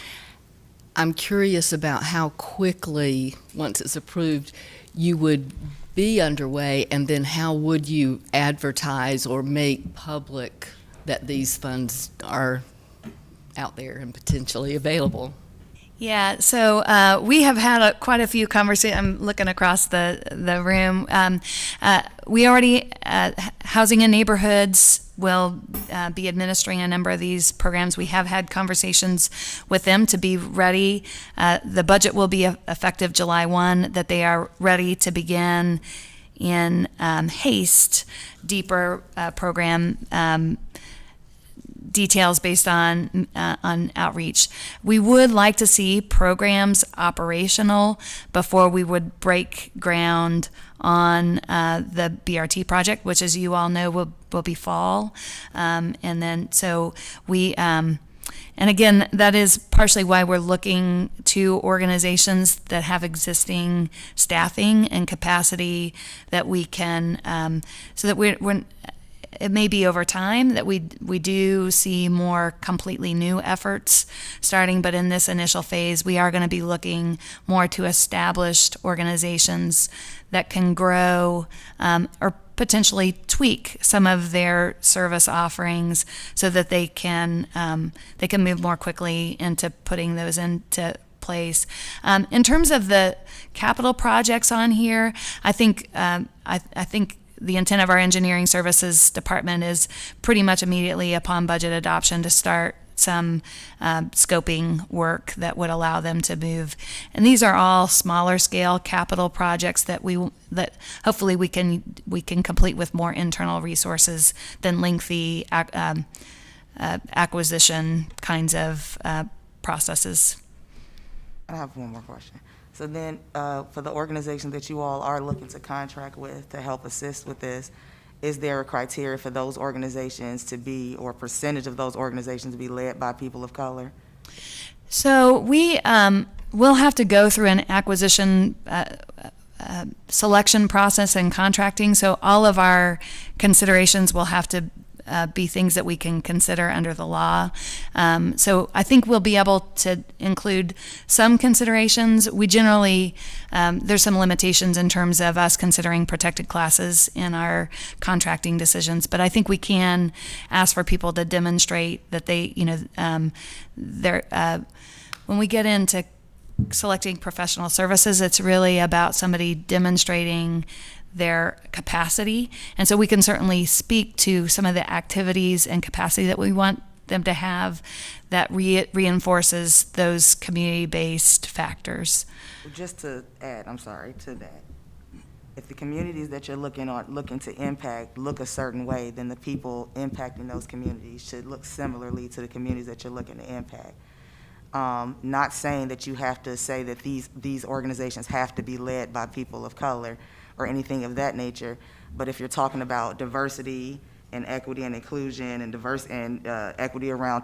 H: I'm curious about how quickly, once it's approved, you would be underway, and then how would you advertise or make public that these funds are out there and potentially available?
E: Yeah, so we have had quite a few conversations. I'm looking across the room. We already, Housing and Neighborhoods will be administering a number of these programs. We have had conversations with them to be ready. The budget will be effective July 1, that they are ready to begin in haste, deeper program details based on outreach. We would like to see programs operational before we would break ground on the BRT project, which, as you all know, will be fall. And then so we, and again, that is partially why we're looking to organizations that have existing staffing and capacity that we can, so that we're it may be over time that we do see more completely new efforts starting, but in this initial phase, we are going to be looking more to established organizations that can grow or potentially tweak some of their service offerings so that they can move more quickly into putting those into place. In terms of the capital projects on here, I think the intent of our engineering services department is pretty much immediately upon budget adoption to start some scoping work that would allow them to move. And these are all smaller scale capital projects that hopefully we can complete with more internal resources than lengthy acquisition kinds of processes.
A: I have one more question. So then, for the organizations that you all are looking to contract with to help assist with this, is there a criteria for those organizations to be, or percentage of those organizations to be led by people of color?
E: So we will have to go through an acquisition selection process and contracting. So all of our considerations will have to be things that we can consider under the law. So I think we'll be able to include some considerations. We generally, there's some limitations in terms of us considering protected classes in our contracting decisions, but I think we can ask for people to demonstrate that they, when we get into selecting professional services, it's really about somebody demonstrating their capacity. And so we can certainly speak to some of the activities and capacity that we want them to have that reinforces those community-based factors.
A: Just to add, to that, if the communities that you're looking to impact look a certain way, then the people impacting those communities should look similarly to the communities that you're looking to impact. Not saying that you have to say that these organizations have to be led by people of color or anything of that nature, but if you're talking about diversity and equity and inclusion and equity around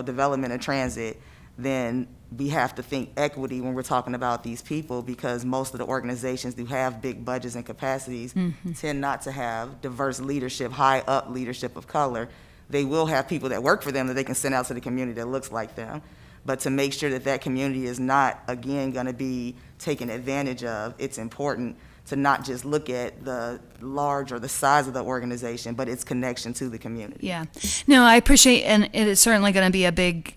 A: development and transit, then we have to think equity when we're talking about these people, because most of the organizations do have big budgets and capacities tend not to have diverse leadership, high up leadership of color, they will have people that work for them that they can send out to the community that looks like them. But to make sure that that community is not, again, going to be taken advantage of, it's important to not just look at the large or the size of the organization, but its connection to the community.
E: Yeah. No, I appreciate, and it is certainly going to be a big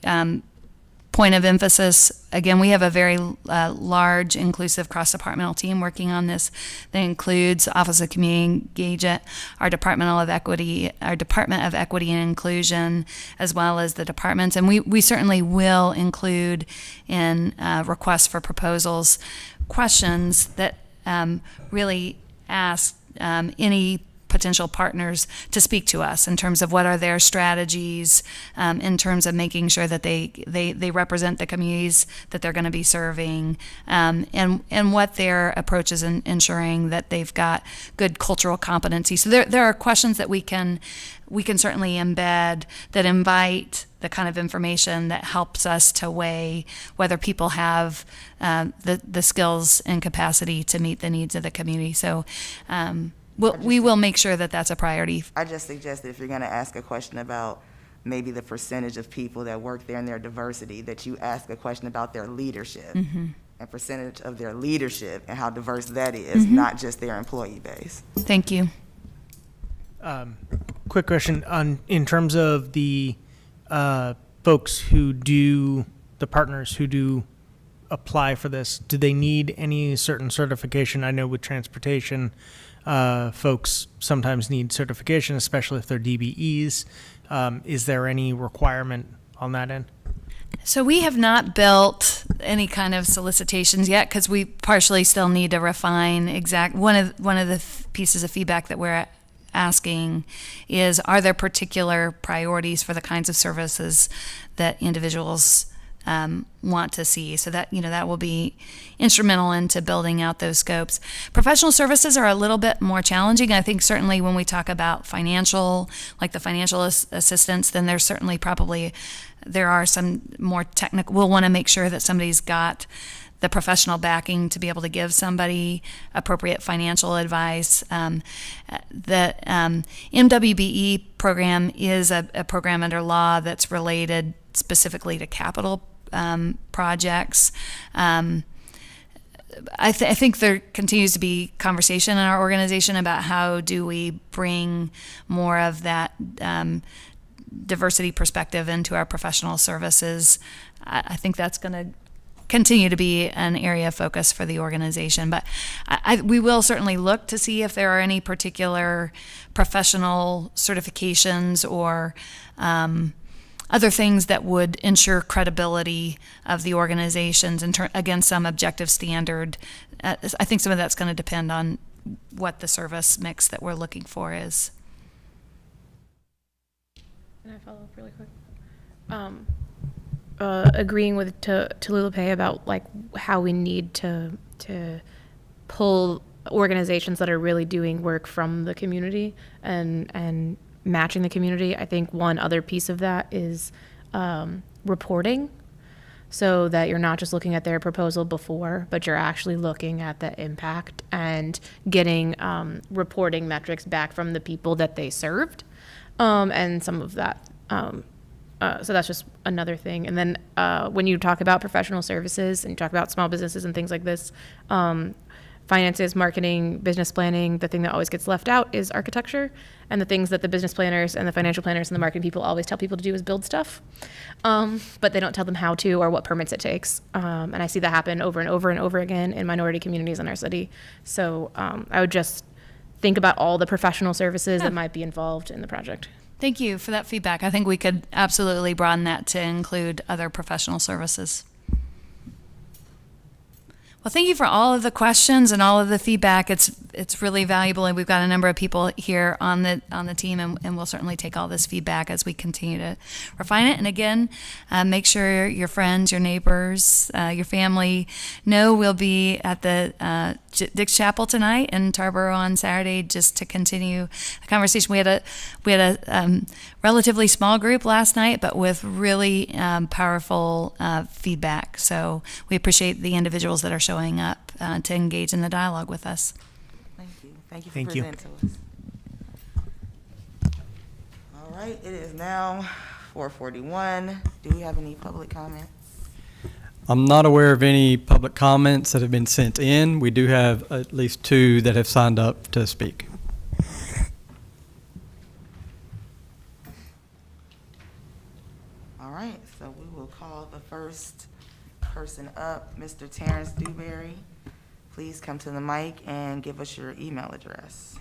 E: point of emphasis. Again, we have a very large, inclusive cross-departmental team working on this that includes Office of Community Engagement, our Department of Equity and Inclusion, as well as the departments. And we certainly will include in requests for proposals questions that really ask any potential partners to speak to us in terms of what are their strategies, in terms of making sure that they represent the communities that they're going to be serving, and what their approach is in ensuring that they've got good cultural competency. So there are questions that we can certainly embed that invite the kind of information that helps us to weigh whether people have the skills and capacity to meet the needs of the community. So we will make sure that that's a priority.
A: I just suggest that if you're going to ask a question about maybe the percentage of people that work there and their diversity, that you ask a question about their leadership and percentage of their leadership and how diverse that is, not just their employee base.
E: Thank you.
C: Quick question in terms of the folks who do, the partners who do apply for this, do they need any certain certification? I know with transportation, folks sometimes need certification, especially if they're DBEs. Is there any requirement on that end?
E: So we have not built any kind of solicitations yet because we partially still need to refine one of the pieces of feedback that we're asking is, are there particular priorities for the kinds of services that individuals want to see? So that, that will be instrumental into building out those scopes. Professional services are a little bit more challenging. I think certainly when we talk about financial, like the financial assistance, then there's certainly there are some more technical, we'll want to make sure that somebody's got the professional backing to be able to give somebody appropriate financial advice. The MWBE program is a program under law that's related specifically to capital projects. I think there continues to be conversation in our organization about how do we bring more of that diversity perspective into our professional services. I think that's going to continue to be an area of focus for the organization. But we will certainly look to see if there are any particular professional certifications or other things that would ensure credibility of the organizations and against some objective standard. I think some of that's going to depend on what the service mix that we're looking for is.
B: Can I follow up really quick? Agreeing with Tallulah about like how we need to pull organizations that are really doing work from the community and matching the community. I think one other piece of that is reporting, so that you're not just looking at their proposal before, but you're actually looking at the impact and getting reporting metrics back from the people that they served, and some of that. So that's just another thing. And then when you talk about professional services and you talk about small businesses and things like this, finances, marketing, business planning, the thing that always gets left out is architecture. And the things that the business planners and the financial planners and the marketing people always tell people to do is build stuff. But they don't tell them how to or what permits it takes. And I see that happen over and over and over again in minority communities in our city. So I would just think about all the professional services that might be involved in the project.
E: Thank you for that feedback. I think we could absolutely broaden that to include other professional services. Well, thank you for all of the questions and all of the feedback. It's really valuable, and we've got a number of people here on the team, and we'll certainly take all this feedback as we continue to refine it. And again, make sure your friends, your neighbors, your family know we'll be at the Dick's Chapel tonight in Tarboro on Saturday, just to continue the conversation. We had a relatively small group last night, but with really powerful feedback. So we appreciate the individuals that are showing up to engage in the dialogue with us.
A: Thank you. Thank you for
C: Thank you.
A: presenting to us. All right, it is now 4:41. Do we have any public comments?
F: I'm not aware of any public comments that have been sent in. We do have at least 2 that have signed up to speak.
A: All right, so we will call the first person up, Mr. Terrence Dewberry. Please come to the mic and give us your email address.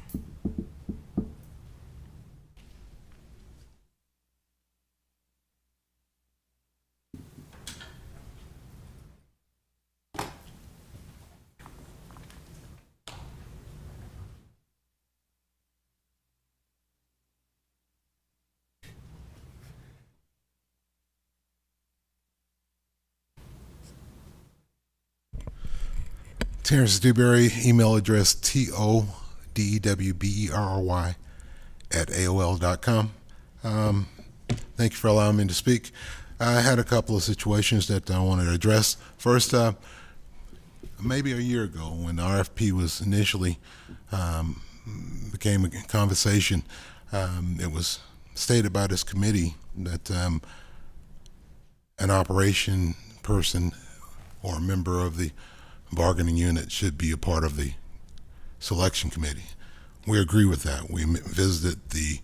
J: Terrence Dewberry, email address todewberry@aol.com. Thank you for allowing me to speak. I had a couple of situations that I wanted to address. First, maybe a year ago when the RFP was initially became a conversation, it was stated by this committee that an operation person or a member of the bargaining unit should be a part of the selection committee. We agree with that. We visited the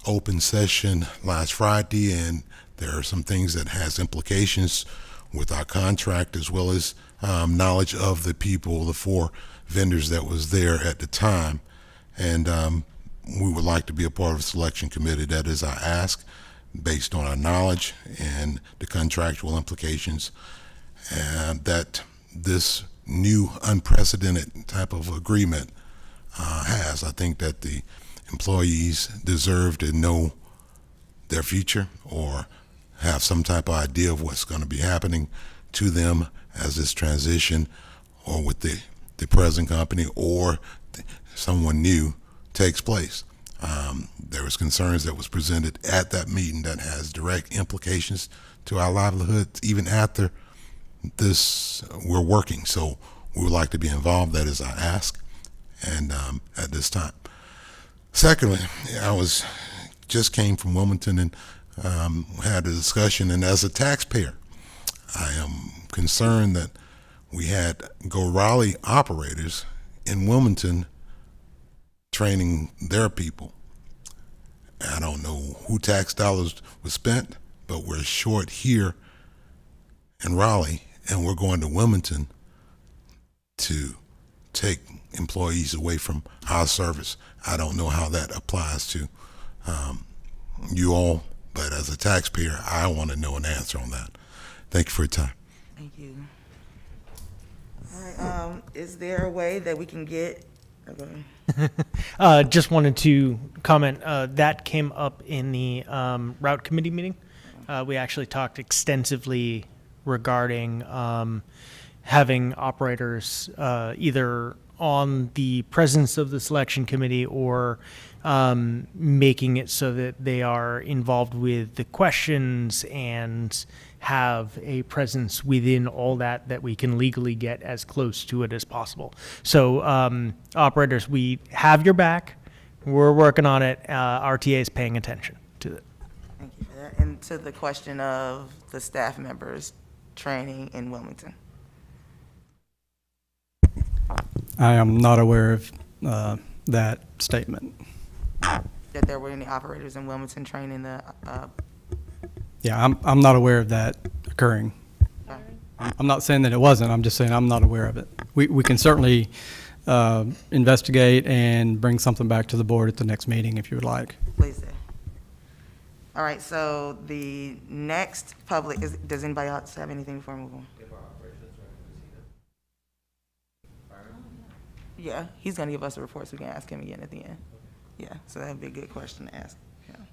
J: open session last Friday, and there are some things that has implications with our contract as well as knowledge of the people, the 4 vendors that was there at the time. And we would like to be a part of the selection committee. That is our ask based on our knowledge and the contractual implications that this new unprecedented type of agreement has. I think that the employees deserve to know their future or have some type of idea of what's going to be happening to them as this transition or with the present company or someone new takes place. There was concerns that was presented at that meeting that has direct implications to our livelihoods even after this we're working. So we would like to be involved. That is our ask, and at this time. Secondly, I just came from Wilmington and had a discussion, and as a taxpayer, I am concerned that we had Raleigh operators in Wilmington training their people. I don't know who tax dollars was spent, but we're short here in Raleigh, and we're going to Wilmington to take employees away from our service. I don't know how that applies to you all, but as a taxpayer, I want to know an answer on that. Thank you for your time.
A: Thank you. All right, is there a way that we can get,
C: Just wanted to comment, that came up in the route committee meeting. We actually talked extensively regarding having operators either on the presence of the selection committee or making it so that they are involved with the questions and have a presence within all that we can legally get as close to it as possible. So operators, we have your back. We're working on it. RTA is paying attention to it.
A: thank you for that. And to the question of the staff members training in Wilmington.
F: I am not aware of that statement.
A: That there were any operators in Wilmington training the,
F: Yeah, I'm not aware of that occurring. I'm not saying that it wasn't. I'm just saying I'm not aware of it. We can certainly investigate and bring something back to the board at the next meeting if you would like.
A: please do. All right, so the next public, does anybody else have anything before we move on? Yeah, he's gonna give us a report, so we can ask him again at the end. Yeah, so that'd be a good question to ask him.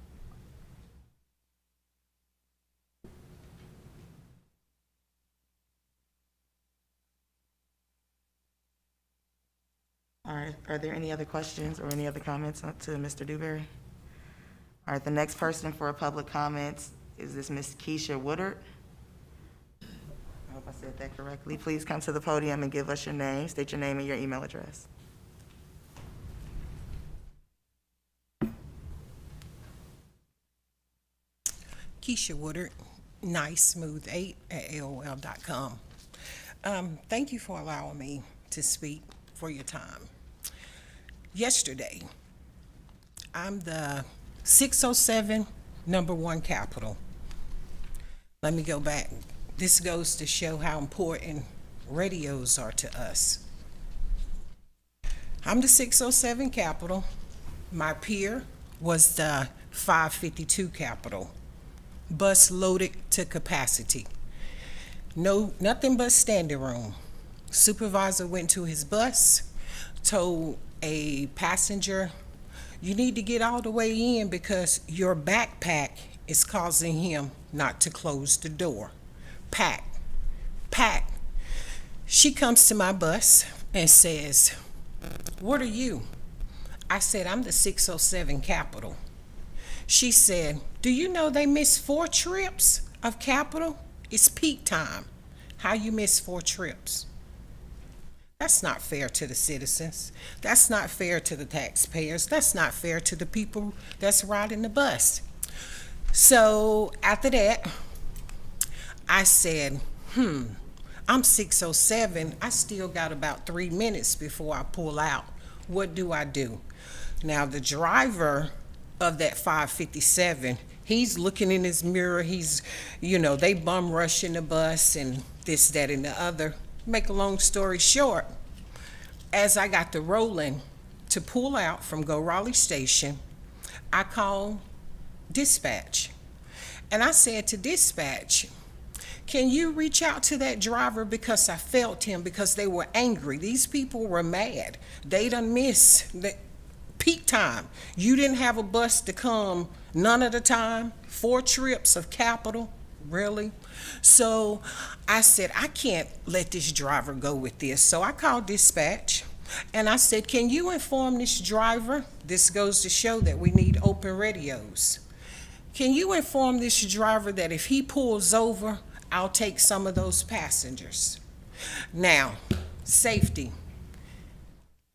A: All right, are there any other questions or any other comments to Mr. Dewberry? All right, the next person for public comments is this Miss Keisha Woodard. I hope I said that correctly. Please come to the podium and give us your name, state your name and your email address.
K: Keisha Woodard, nicesmooth8@aol.com. Thank you for allowing me to speak for your time. Yesterday, I'm the 607 number 1 Capital. Let me go back. This goes to show how important radios are to us. I'm the 607 Capital. My peer was the 552 Capital. Bus loaded to capacity. No, nothing but standing room. Supervisor went to his bus, told a passenger, you need to get all the way in because your backpack is causing him not to close the door. Pack. She comes to my bus and says, what are you? I said, I'm the 607 Capital. She said, do you know they missed 4 trips of Capital? It's peak time. How you miss 4 trips? That's not fair to the citizens. That's not fair to the taxpayers. That's not fair to the people that's riding the bus. So after that, I said, I'm 607. I still got about 3 minutes before I pull out. What do I do? Now, the driver of that 557, he's looking in his mirror. He's, they bum rushing the bus and this, that, and the other. Make a long story short, as I got to rolling to pull out from Raleigh Station, I called dispatch. And I said to dispatch, can you reach out to that driver because I felt him, because they were angry. These people were mad. They done missed the peak time. You didn't have a bus to come none of the time. 4 trips of Capital, really? So I said, I can't let this driver go with this. So I called dispatch and I said, can you inform this driver? This goes to show that we need open radios. Can you inform this driver that if he pulls over, I'll take some of those passengers? Now, safety.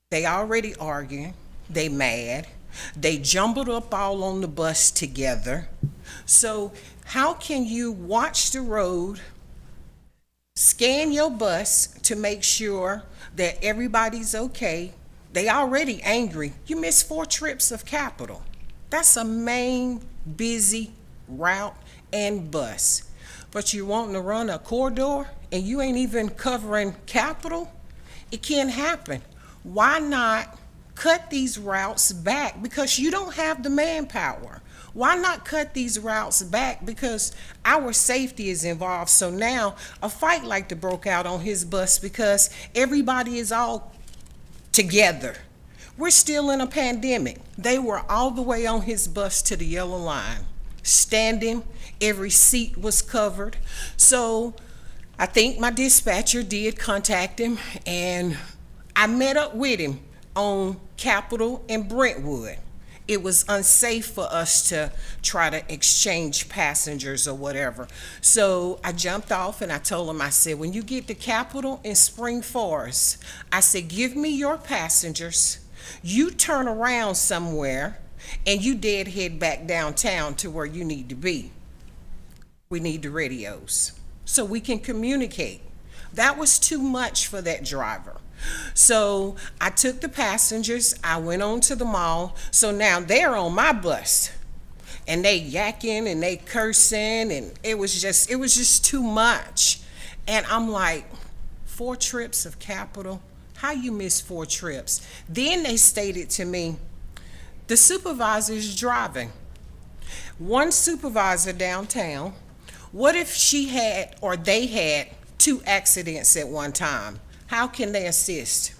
K: They already arguing. They mad. They jumbled up all on the bus together. So how can you watch the road, scan your bus to make sure that everybody's okay? They already angry. You missed 4 trips of Capital. That's a main busy route and bus. But you wanting to run a corridor and you ain't even covering Capital? It can't happen. Why not cut these routes back? Because you don't have the manpower. Why not cut these routes back? Because our safety is involved. So now a fight like that broke out on his bus because everybody is all together. We're still in a pandemic. They were all the way on his bus to the yellow line, standing. Every seat was covered. So I think my dispatcher did contact him, and I met up with him on Capitol and Brentwood. It was unsafe for us to try to exchange passengers or whatever. So I jumped off and I told him, I said, when you get to Capitol in Spring Forest, I said, give me your passengers. You turn around somewhere and you dead head back downtown to where you need to be. We need the radios so we can communicate. That was too much for that driver. So I took the passengers, I went on to the mall. So now they're on my bus and they yakking and they cursing, and it was just too much. And I'm like, 4 trips of Capital? How you miss 4 trips? Then they stated to me, the supervisor is driving. One supervisor downtown, what if she had or they had 2 accidents at one time? How can they assist?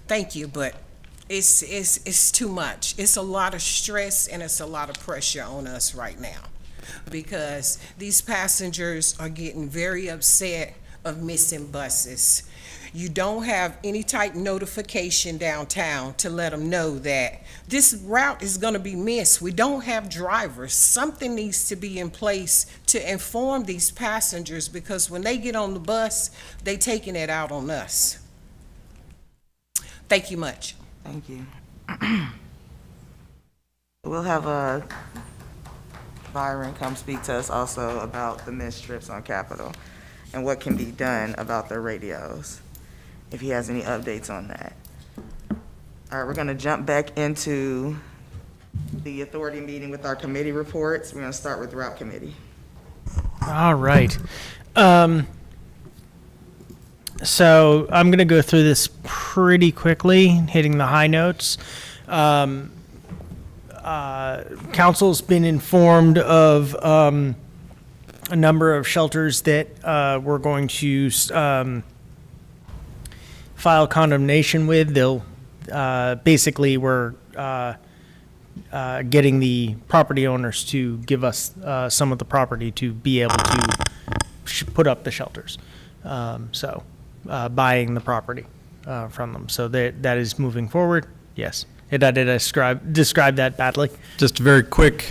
K: Thank you, but it's too much. It's a lot of stress and it's a lot of pressure on us right now because these passengers are getting very upset of missing buses. You don't have any type notification downtown to let them know that this route is going to be missed. We don't have drivers. Something needs to be in place to inform these passengers, because when they get on the bus, they taking it out on us. Thank you much.
A: Thank you. We'll have Byron come speak to us also about the missed trips on Capitol and what can be done about the radios, if he has any updates on that. All right, we're gonna jump back into the authority meeting with our committee reports. We're gonna start with route committee.
C: All right. So I'm going to go through this pretty quickly, hitting the high notes. Council's been informed of a number of shelters that we're going to file condemnation with. They'll basically we're getting the property owners to give us some of the property to be able to put up the shelters. Buying the property from them. So that is moving forward. Yes. Did I describe that badly?
F: Just a very quick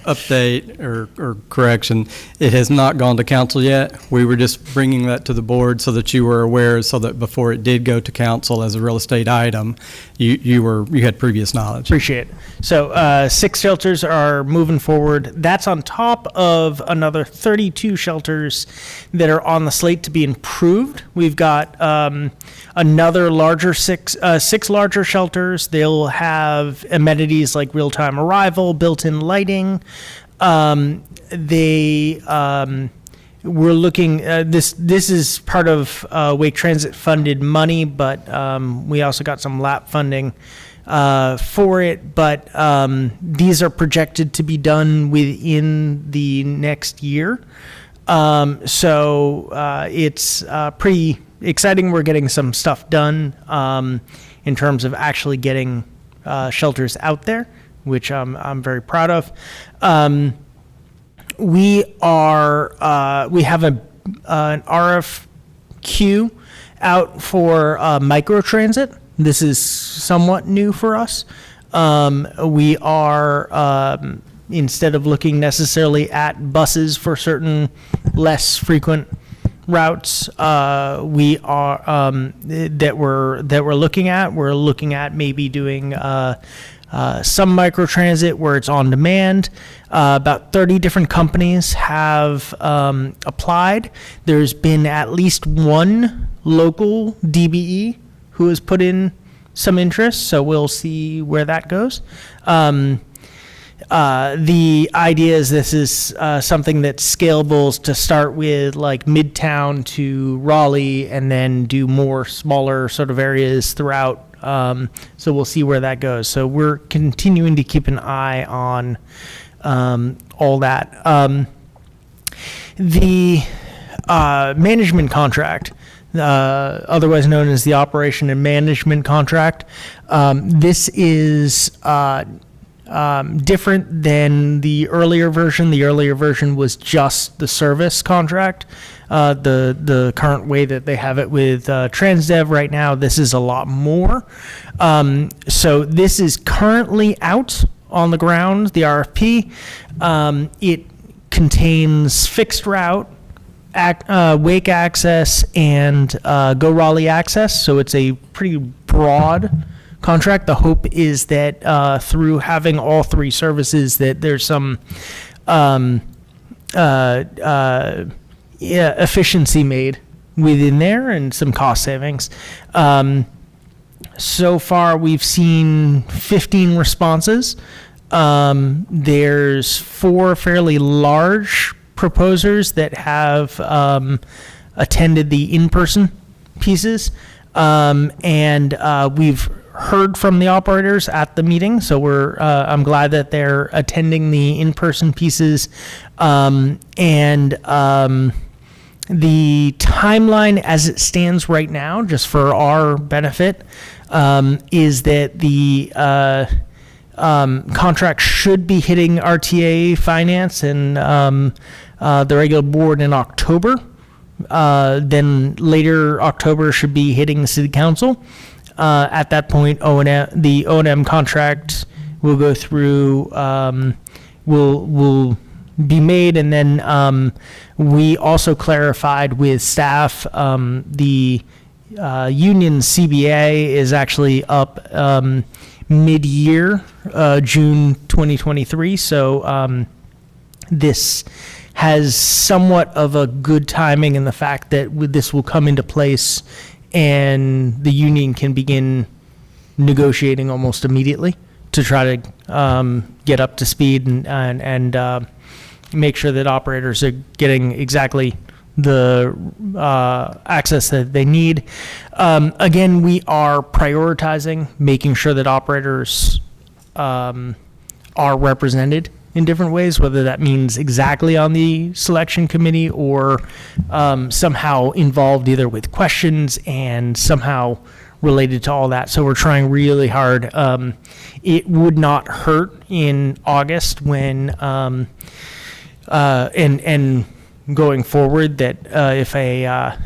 F: update or correction. It has not gone to council yet. We were just bringing that to the board so that you were aware, so that before it did go to council as a real estate item, you had previous knowledge.
C: Appreciate it. So 6 shelters are moving forward. That's on top of another 32 shelters that are on the slate to be improved. We've got another larger six larger shelters. They'll have amenities like real-time arrival, built-in lighting. We're looking. This is part of Wake Transit funded money, but we also got some LAP funding for it. But these are projected to be done within the next year. It's pretty exciting. We're getting some stuff done in terms of actually getting shelters out there, which I'm very proud of. We have an RFQ out for microtransit. This is somewhat new for us. We are instead of looking necessarily at buses for certain less frequent routes we are that we're looking at. We're looking at maybe doing some microtransit where it's on demand. About 30 different companies have applied. There's been at least one local DBE who has put in some interest, so we'll see where that goes. The idea is this is something that's scalable to start with, like Midtown to Raleigh, and then do more smaller sort of areas throughout. So we'll see where that goes. So we're continuing to keep an eye on all that. The management contract, otherwise known as the operation and management contract, this is different than the earlier version. The earlier version was just the service contract. The current way that they have it with Transdev right now, this is a lot more. So this is currently out on the ground, the RFP. It contains fixed route, Wake access, and Go Raleigh access. So it's a pretty broad contract. The hope is that through having all 3 services, that there's some efficiency made within there and some cost savings. So far, we've seen 15 responses. There's 4 fairly large proposers that have attended the in-person pieces, and we've heard from the operators at the meeting, so I'm glad that they're attending the in-person pieces. The timeline as it stands right now, just for our benefit, is that the contract should be hitting RTA Finance and the regular board in October. Then later October should be hitting the city council. At that point, the O&M contract will go through, will be made, and then we also clarified with staff the union CBA is actually up mid-year, June 2023. So this has somewhat of a good timing in the fact that this will come into place and the union can begin negotiating almost immediately to try to get up to speed and make sure that operators are getting exactly the access that they need. Again, we are prioritizing making sure that operators are represented in different ways, whether that means exactly on the selection committee or somehow involved either with questions and somehow related to all that. So we're trying really hard. It would not hurt in August when and going forward that if an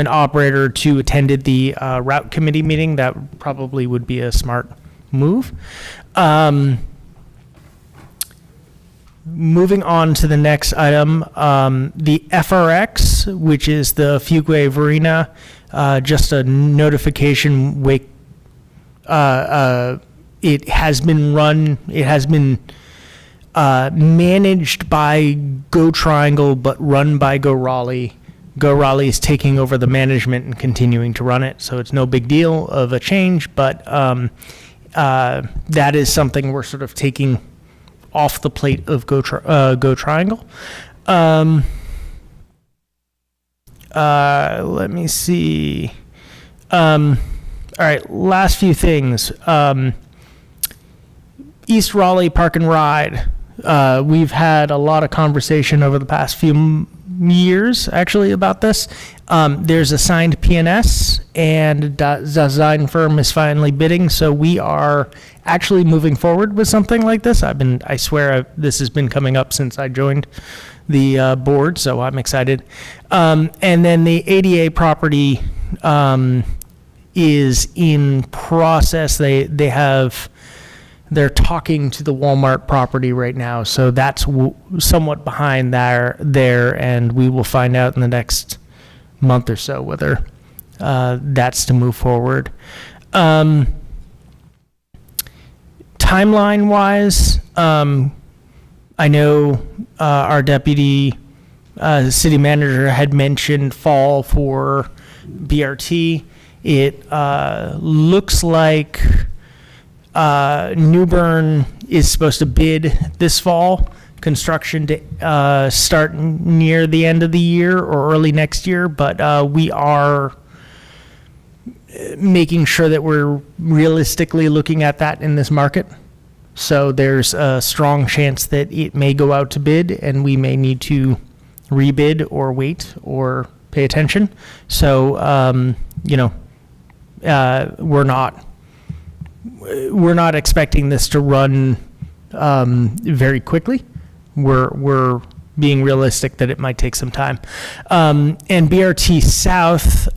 C: operator or two attended the route committee meeting, that probably would be a smart move. Moving on to the next item, the FRX, which is the Fuquay Varina, just a notification wake. It has been managed by Go Triangle, but run by Go Raleigh. Go Raleigh is taking over the management and continuing to run it, so it's no big deal of a change, but that is something we're sort of taking off the plate of Go Triangle. Let me see. All right, last few things. East Raleigh Park and Ride. We've had a lot of conversation over the past few years, actually, about this. There's a signed PNS, and the design firm is finally bidding, so we are actually moving forward with something like this. I swear this has been coming up since I joined the board, so I'm excited. And then the ADA property is in process. They're talking to the Walmart property right now, so that's somewhat behind there, and we will find out in the next month or so whether that's to move forward. Timeline-wise, I know our deputy city manager had mentioned fall for BRT. It looks like New Bern is supposed to bid this fall. Construction to start near the end of the year or early next year, but we are making sure that we're realistically looking at that in this market. So there's a strong chance that it may go out to bid and we may need to rebid or wait or pay attention. So, we're not expecting this to run very quickly. We're being realistic that it might take some time. And BRT South,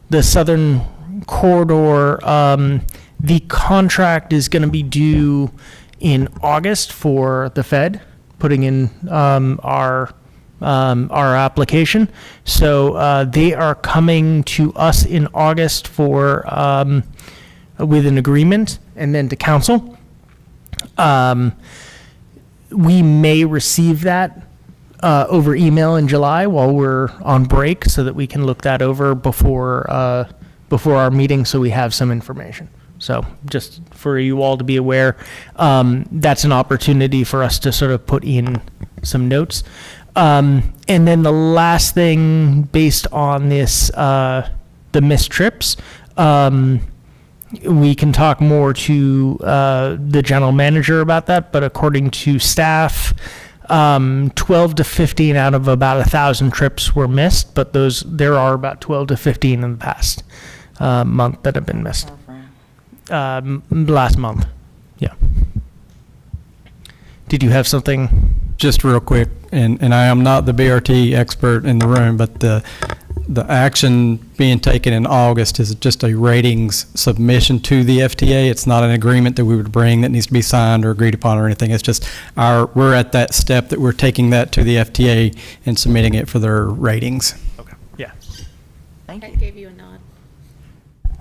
C: the southern corridor, the contract is going to be due in August for the Fed putting in our application. So they are coming to us in August for with an agreement, and then to council. We may receive that over email in July while we're on break, so that we can look that over before our meeting, so we have some information. So just for you all to be aware, that's an opportunity for us to sort of put in some notes. And then the last thing, based on this, the missed trips, we can talk more to the general manager about that, but according to staff, 12 to 15 out of about 1,000 trips were missed, but there are about 12 to 15 in the past month that have been missed. Last month, yeah. Did you have something?
F: Just real quick, and I am not the BRT expert in the room, but the action being taken in August is just a ratings submission to the FTA. It's not an agreement that we would bring that needs to be signed or agreed upon or anything. It's just we're at that step that we're taking that to the FTA and submitting it for their ratings.
C: Okay. Yeah.
A: Thank
B: I
A: you.
B: gave you a nod.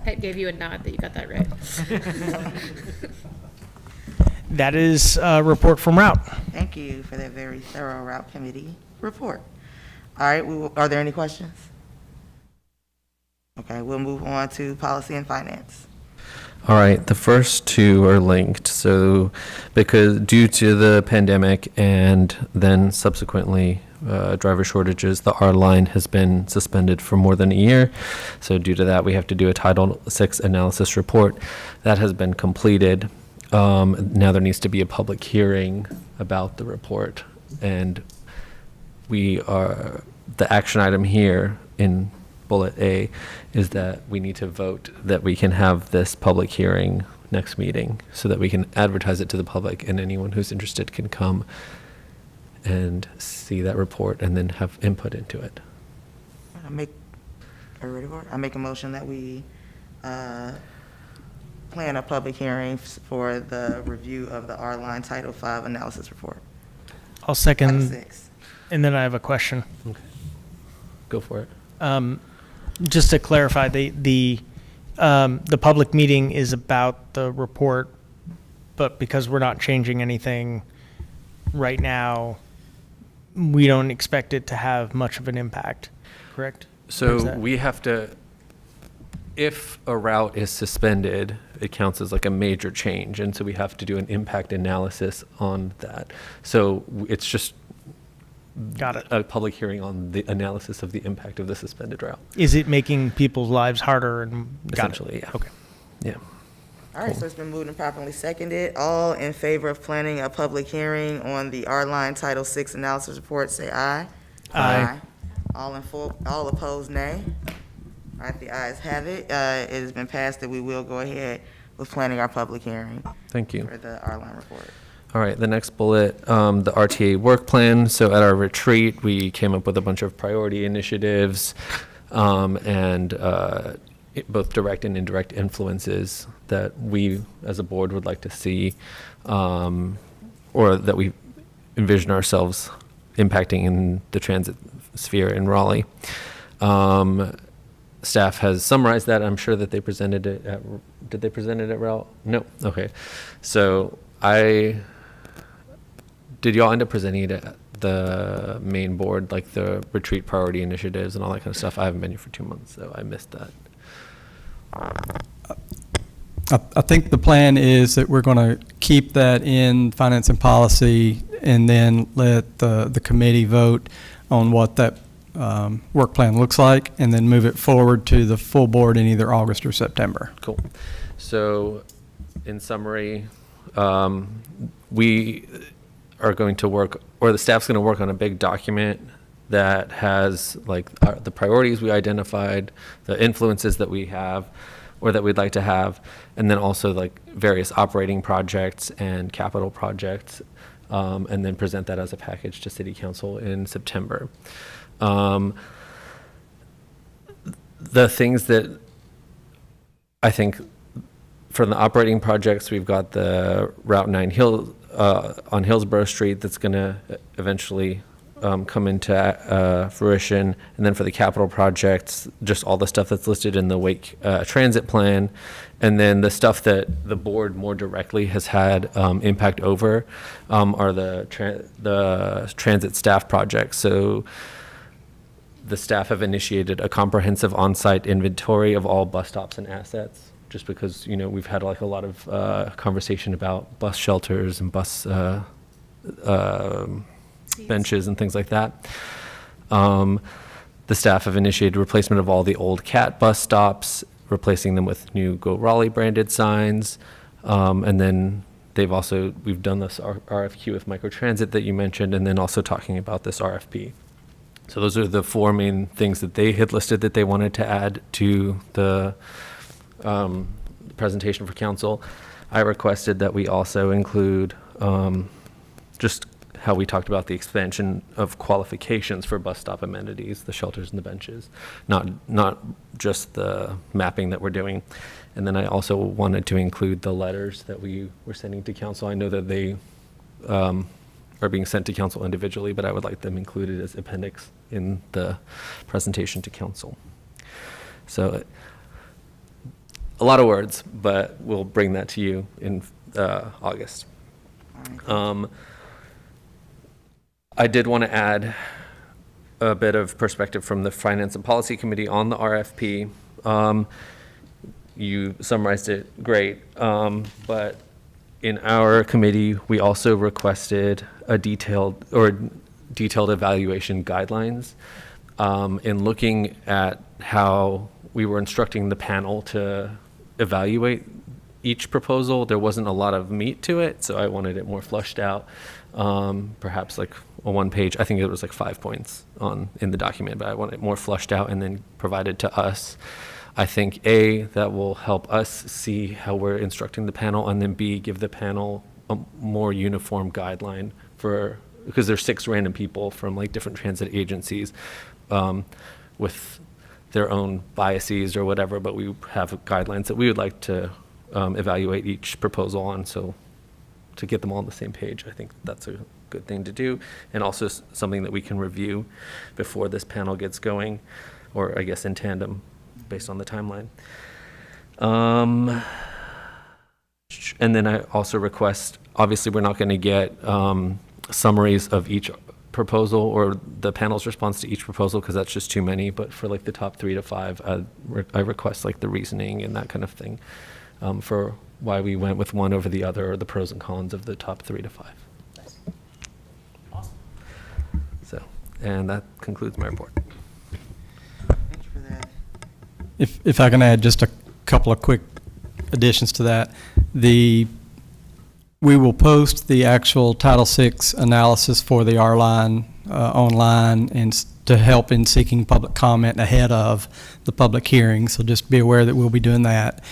B: Pet gave you a nod that you got that right.
C: That is a report from Route.
A: Thank you for that very thorough route committee report. All right, are there any questions? Okay, we'll move on to policy and finance.
D: All right, the first two are linked. So, because due to the pandemic and then subsequently driver shortages, the R line has been suspended for more than a year. So, due to that, we have to do a Title VI analysis report. That has been completed. Now there needs to be a public hearing about the report, and the action item here in bullet A is that we need to vote that we can have this public hearing next meeting so that we can advertise it to the public, and anyone who's interested can come and see that report and then have input into it.
A: Are you ready for it? I make a motion that we plan a public hearing for the review of the R-Line Title V analysis report.
C: I'll
A: Title
C: second,
A: VI.
C: and then I have a question.
D: Go for it.
C: Just to clarify, the public meeting is about the report, but because we're not changing anything right now, we don't expect it to have much of an impact, correct? Or is
D: So
C: that-
D: we have to, if a route is suspended, it counts as like a major change. And so we have to do an impact analysis on that. So it's just
C: Got it.
D: a public hearing on the analysis of the impact of the suspended route.
C: Is it making people's lives harder and? Got it.
D: Essentially, yeah.
C: Okay.
D: Yeah.
A: All right, so it's been moved and properly seconded. All in favor of planning a public hearing on the R-Line Title VI analysis report, say aye.
C: Aye.
A: All opposed, nay. All right, the ayes have it. It has been passed that we will go ahead with planning our public hearing
D: Thank you.
A: for the R-Line report.
D: All right, the next bullet, the RTA work plan. So at our retreat, we came up with a bunch of priority initiatives and both direct and indirect influences that we as a board would like to see or that we envision ourselves impacting in the transit sphere in Raleigh. Staff has summarized that. I'm sure that they presented it at, did they present it at Raleigh? No, okay. So did y'all end up presenting it at the main board, like the retreat priority initiatives and all that kind of stuff? I haven't been here for 2 months, so I missed that.
F: I think the plan is that we're going to keep that in finance and policy and then let the committee vote on what that work plan looks like and then move it forward to the full board in either August or September.
D: Cool. So in summary, we are going to work, or the staff's going to work on a big document that has like the priorities we identified, the influences that we have or that we'd like to have, and then also like various operating projects and capital projects, and then present that as a package to City Council in September. The things that I think for the operating projects, we've got the Route 9 on Hillsborough Street that's going to eventually come into fruition. And then for the capital projects, just all the stuff that's listed in the Wake transit plan. And then the stuff that the board more directly has had impact over are the transit staff projects. So the staff have initiated a comprehensive on-site inventory of all bus stops and assets, just because, you know, we've had like a lot of conversation about bus shelters and bus benches and things like that. The staff have initiated replacement of all the old CAT bus stops, replacing them with new Go Raleigh branded signs. And then we've done this RFQ with Microtransit that you mentioned, and then also talking about this RFP. So those are the four main things that they had listed that they wanted to add to the presentation for council. I requested that we also include just how we talked about the expansion of qualifications for bus stop amenities, the shelters and the benches, not just the mapping that we're doing. And then I also wanted to include the letters that we were sending to council. I know that they are being sent to council individually, but I would like them included as appendix in the presentation to council. So a lot of words, but we'll bring that to you in August. I did want to add a bit of perspective from the Finance and Policy Committee on the RFP. You summarized it great, but in our committee, we also requested a detailed evaluation guidelines. In looking at how we were instructing the panel to evaluate each proposal, there wasn't a lot of meat to it, so I wanted it more fleshed out. Perhaps like a one-page, I think it was like 5 points in the document, but I want it more fleshed out and then provided to us. I think A, that will help us see how we're instructing the panel, and then B, give the panel a more uniform guideline because there's 6 random people from like different transit agencies with their own biases or whatever, but we have guidelines that we would like to evaluate each proposal on. So to get them all on the same page, I think that's a good thing to do, and also something that we can review before this panel gets going, or I guess in tandem based on the timeline. And then I also request, obviously we're not going to get summaries of each proposal or the panel's response to each proposal because that's just too many, but for like the top 3 to 5, I request like the reasoning and that kind of thing for why we went with one over the other, or the pros and cons of the top 3 to 5.
A: Awesome.
D: So, and that concludes my report.
A: Thank you for that.
F: If I can add just a couple of quick additions to that. We will post the actual Title VI analysis for the R-Line online and to help in seeking public comment ahead of the public hearing. So just be aware that we'll be doing that.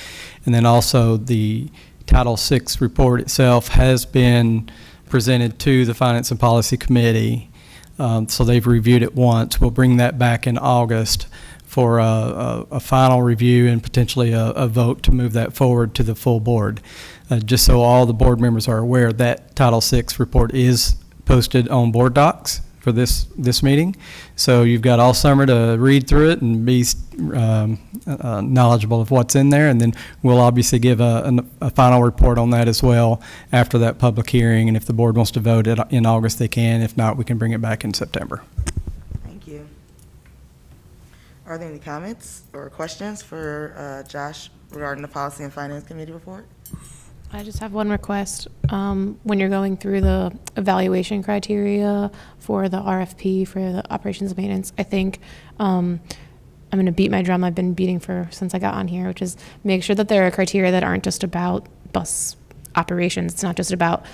F: And then also the Title VI report itself has been presented to the Finance and Policy Committee. So they've reviewed it once. We'll bring that back in August for a final review and potentially a vote to move that forward to the full board. Just so all the board members are aware, that Title VI report is posted on board docs for this meeting. So you've got all summer to read through it and be knowledgeable of what's in there. And then we'll obviously give a final report on that as well after that public hearing. And if the board wants to vote it in August, they can. If not, we can bring it back in September.
A: Thank you. Are there any comments or questions for Josh regarding the Policy and Finance Committee report?
B: I just have one request. When you're going through the evaluation criteria for the RFP for the operations and maintenance, I think I'm going to beat my drum I've been beating since I got on here, which is make sure that there are criteria that aren't just about bus operations. It's not just about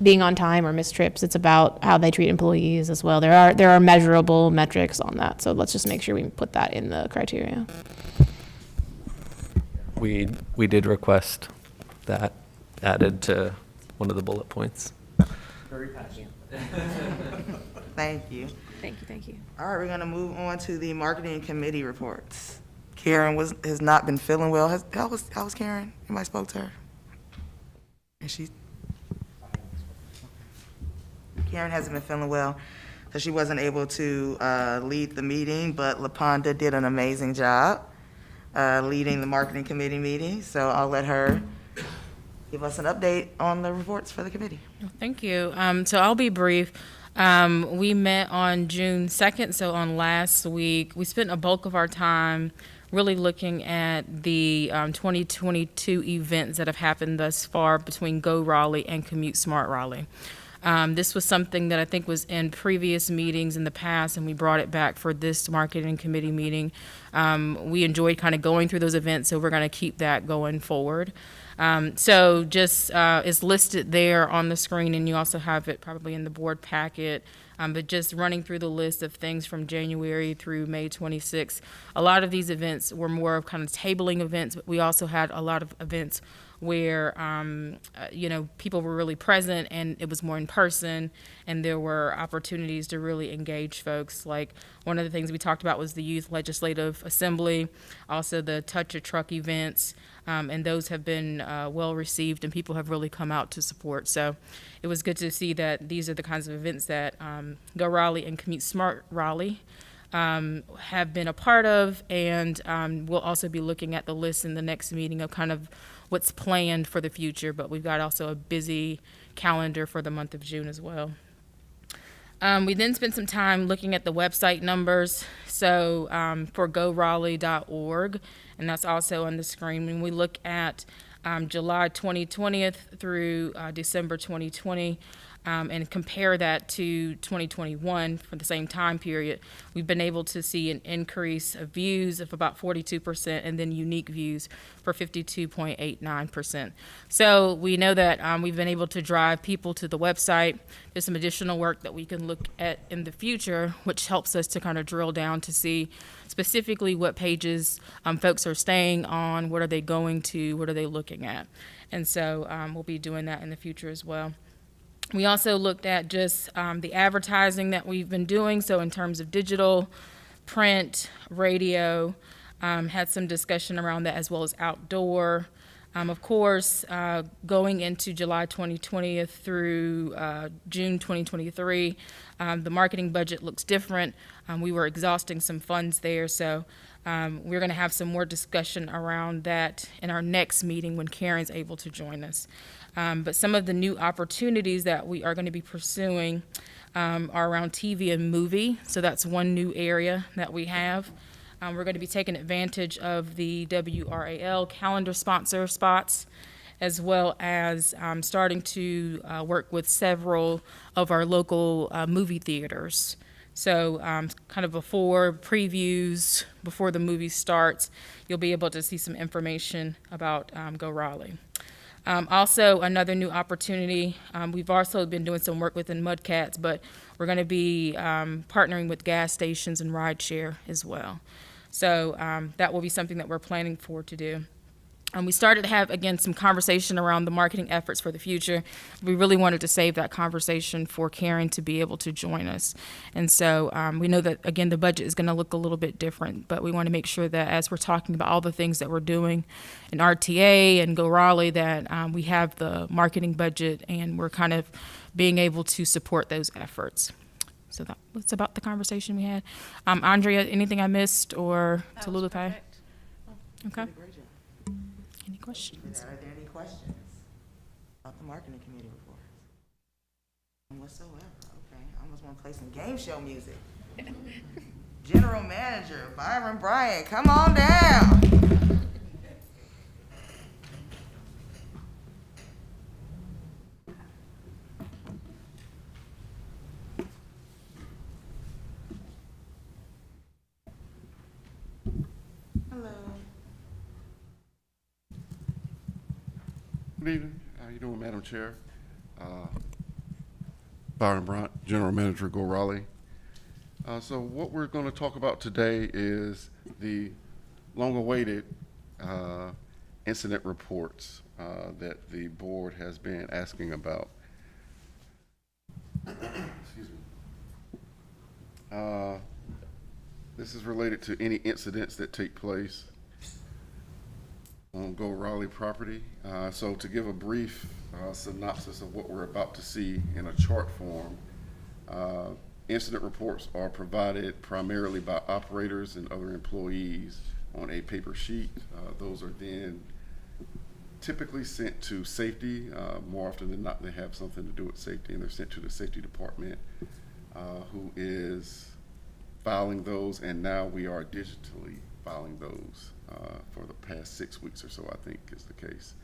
B: being on time or missed trips. It's about how they treat employees as well. There are measurable metrics on that. So let's just make sure we put that in the criteria.
D: We did request that added to one of the bullet points.
A: Thank you.
B: Thank you.
A: All right, we're going to move on to the Marketing Committee reports. Karen has not been feeling well. How was Karen? Anybody spoke to her? Karen hasn't been feeling well, so she wasn't able to lead the meeting, but LaPonda did an amazing job leading the Marketing Committee meeting, so I'll let her give us an update on the reports for the committee.
L: Thank you. So I'll be brief. We met on June 2nd, so on last week. We spent a bulk of our time really looking at the 2022 events that have happened thus far between Go Raleigh and Commute Smart Raleigh. This was something that I think was in previous meetings in the past, and we brought it back for this marketing committee meeting. We enjoyed kind of going through those events, so we're going to keep that going forward. So just it's listed there on the screen, and you also have it probably in the board packet. But just running through the list of things from January through May 26th, a lot of these events were more of kind of tabling events, but we also had a lot of events where, people were really present and it was more in person, and there were opportunities to really engage folks. Like one of the things we talked about was the Youth Legislative Assembly, also the Touch a Truck events, and those have been well received and people have really come out to support. So it was good to see that these are the kinds of events that Go Raleigh and Commute Smart Raleigh have been a part of, and we'll also be looking at the list in the next meeting of kind of what's planned for the future, but we've got also a busy calendar for the month of June as well. We then spent some time looking at the website numbers, so for goraleigh.org, and that's also on the screen. When we look at July 2020 through December 2020, and compare that to 2021 for the same time period, we've been able to see an increase of views of about 42% and then unique views for 52.89%. So we know that we've been able to drive people to the website. There's some additional work that we can look at in the future, which helps us to kind of drill down to see specifically what pages folks are staying on, what are they going to, what are they looking at. And so we'll be doing that in the future as well. We also looked at just the advertising that we've been doing. So in terms of digital, print, radio, had some discussion around that as well as outdoor. Of course, going into July 2020 through June 2023, the marketing budget looks different. We were exhausting some funds there, so we're going to have some more discussion around that in our next meeting when Karen's able to join us. But some of the new opportunities that we are going to be pursuing are around TV and movie. So that's one new area that we have. We're going to be taking advantage of the WRAL calendar sponsor spots, as well as starting to work with several of our local movie theaters. So kind of before previews, before the movie starts, you'll be able to see some information about Go Raleigh. Also, another new opportunity, we've also been doing some work within Mudcats, but we're going to be partnering with gas stations and rideshare as well. So that will be something that we're planning for to do. We started to have, again, some conversation around the marketing efforts for the future. We really wanted to save that conversation for Karen to be able to join us. And so we know that, again, the budget is going to look a little bit different, but we want to make sure that as we're talking about all the things that we're doing in RTA and Go Raleigh, that we have the marketing budget and we're kind of being able to support those efforts. So that's about the conversation we had. Andrea, anything I missed, or Talulupai? Okay. Any questions?
A: Are there any questions about the marketing committee report? Whatsoever. Okay. I almost want to play some game show music. General Manager Byron Bryant, come on down. Hello.
M: Good evening. How you doing, Madam Chair? Byron Bryant, General Manager, Go Raleigh. So what we're going to talk about today is the long-awaited incident reports that the board has been asking about. Excuse me. This is related to any incidents that take place on Go Raleigh property. So to give a brief synopsis of what we're about to see in a chart form, incident reports are provided primarily by operators and other employees on a paper sheet. Those are then typically sent to safety. More often than not, they have something to do with safety, and they're sent to the safety department, who is filing those, and now we are digitally filing those for the past 6 weeks or so, I think is the case.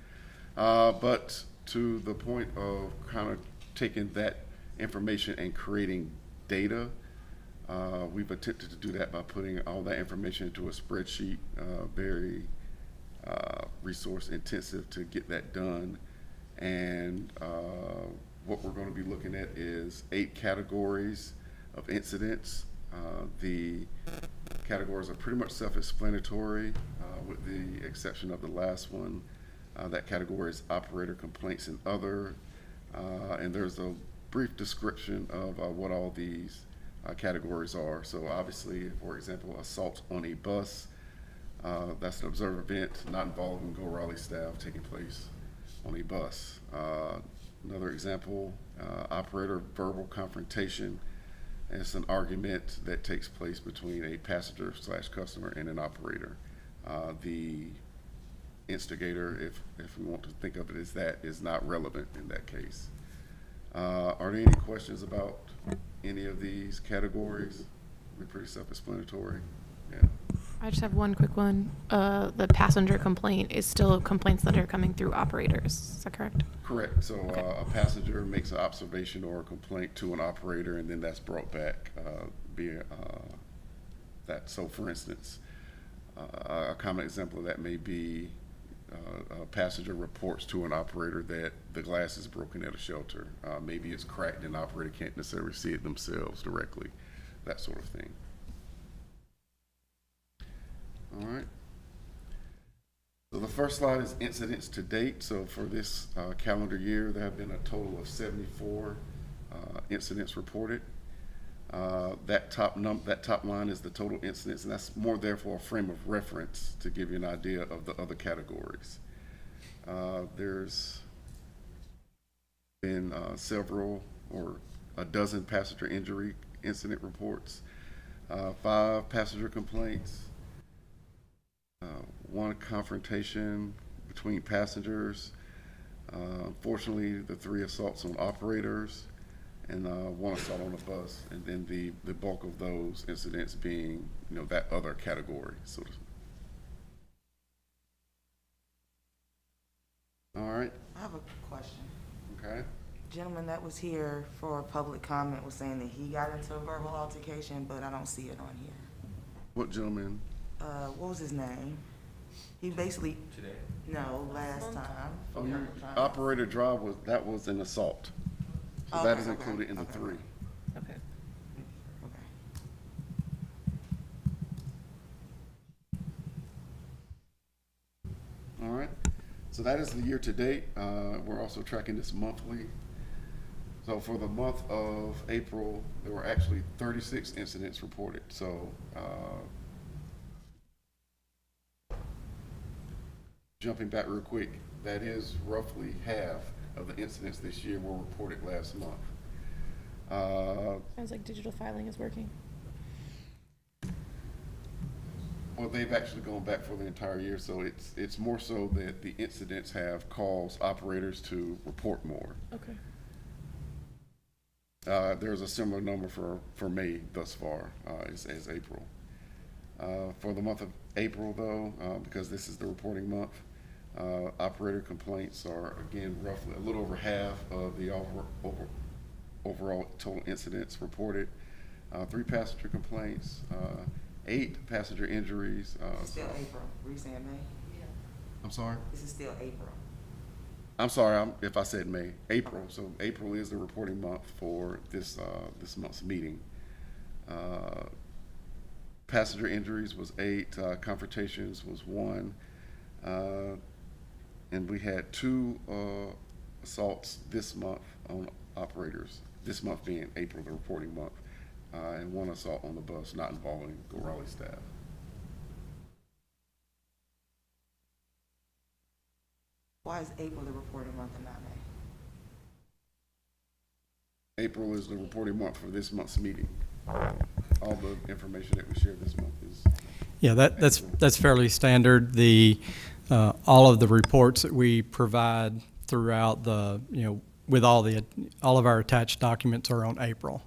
M: But to the point of kind of taking that information and creating data, we've attempted to do that by putting all that information into a spreadsheet, very resource intensive to get that done. And what we're going to be looking at is 8 categories of incidents. The categories are pretty much self-explanatory, with the exception of the last one. That category is operator complaints and other, and there's a brief description of what all these categories are. So obviously, for example, assault on a bus, that's an observed event not involving Go Raleigh staff taking place on a bus. Another example, operator verbal confrontation It's an argument that takes place between a passenger/customer and an operator. The instigator, if we want to think of it as that, is not relevant in that case. Are there any questions about any of these categories? They're pretty self-explanatory. Yeah.
B: I just have one quick one. The passenger complaint is still complaints that are coming through operators. Is that correct?
M: Correct. So a passenger makes an observation or a complaint to an operator, and then that's brought back via that. So, for instance, a common example of that may be a passenger reports to an operator that the glass is broken at a shelter. Maybe it's cracked and the operator can't necessarily see it themselves directly, that sort of thing. All right. So the first slide is incidents to date. So for this calendar year, there have been a total of 74 incidents reported. That top line is the total incidents, and that's more therefore a frame of reference to give you an idea of the other categories. There's been several or a dozen passenger injury incident reports, 5 passenger complaints, 1 confrontation between passengers, unfortunately the 3 assaults on operators, and 1 assault on a bus, and then the bulk of those incidents being, that other category. So, all right.
A: I have a question.
M: Okay.
A: Gentleman that was here for public comment was saying that he got into a verbal altercation, but I don't see it on here.
M: What gentleman?
A: What was his name? He basically.
D: Today?
A: No, last time.
M: Oh, operator drive was an assault. So that is included in the 3.
B: Okay.
M: All right. So that is the year to date. We're also tracking this monthly. So for the month of April, there were actually 36 incidents reported. So jumping back real quick, that is roughly half of the incidents this year were reported last month.
B: Sounds like digital filing is working.
M: Well, they've actually gone back for the entire year, so it's more so that the incidents have caused operators to report more.
B: Okay.
M: There's a similar number for May thus far as April. For the month of April, though, because this is the reporting month, operator complaints are, again, roughly a little over half of the overall total incidents reported. 3 passenger complaints, 8 passenger injuries.
A: It's still April. Were you saying May? Yeah.
M: I'm sorry?
A: This is still April.
M: I'm sorry if I said May. April. So April is the reporting month for this month's meeting. Passenger injuries was 8. Confrontations was 1. And we had 2 assaults this month on operators. This month being April, the reporting month. And 1 assault on the bus, not involving the Raleigh staff.
A: Why is April the reporting month and not May?
M: April is the reporting month for this month's meeting. All the information that we shared this month is.
F: Yeah, that's fairly standard. All of the reports that we provide throughout the, with all of our attached documents are on April.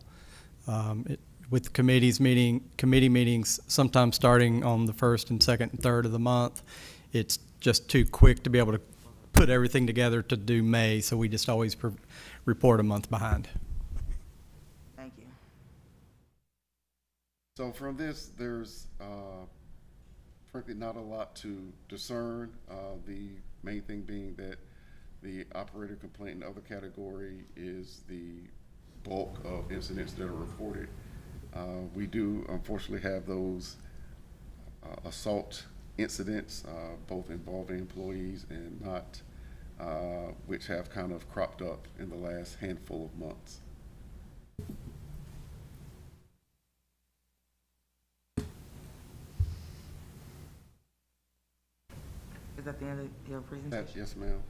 F: With committee meetings, sometimes starting on the 1st and 2nd and 3rd of the month, it's just too quick to be able to put everything together to do May, so we just always report a month behind.
A: Thank you.
M: So from this, there's frankly not a lot to discern. The main thing being that the operator complaint in the other category is the bulk of incidents that are reported. We do unfortunately have those assault incidents, both involving employees and not, which have kind of cropped up in the last handful of months.
A: Is that the end of your presentation?
M: Yes, ma'am.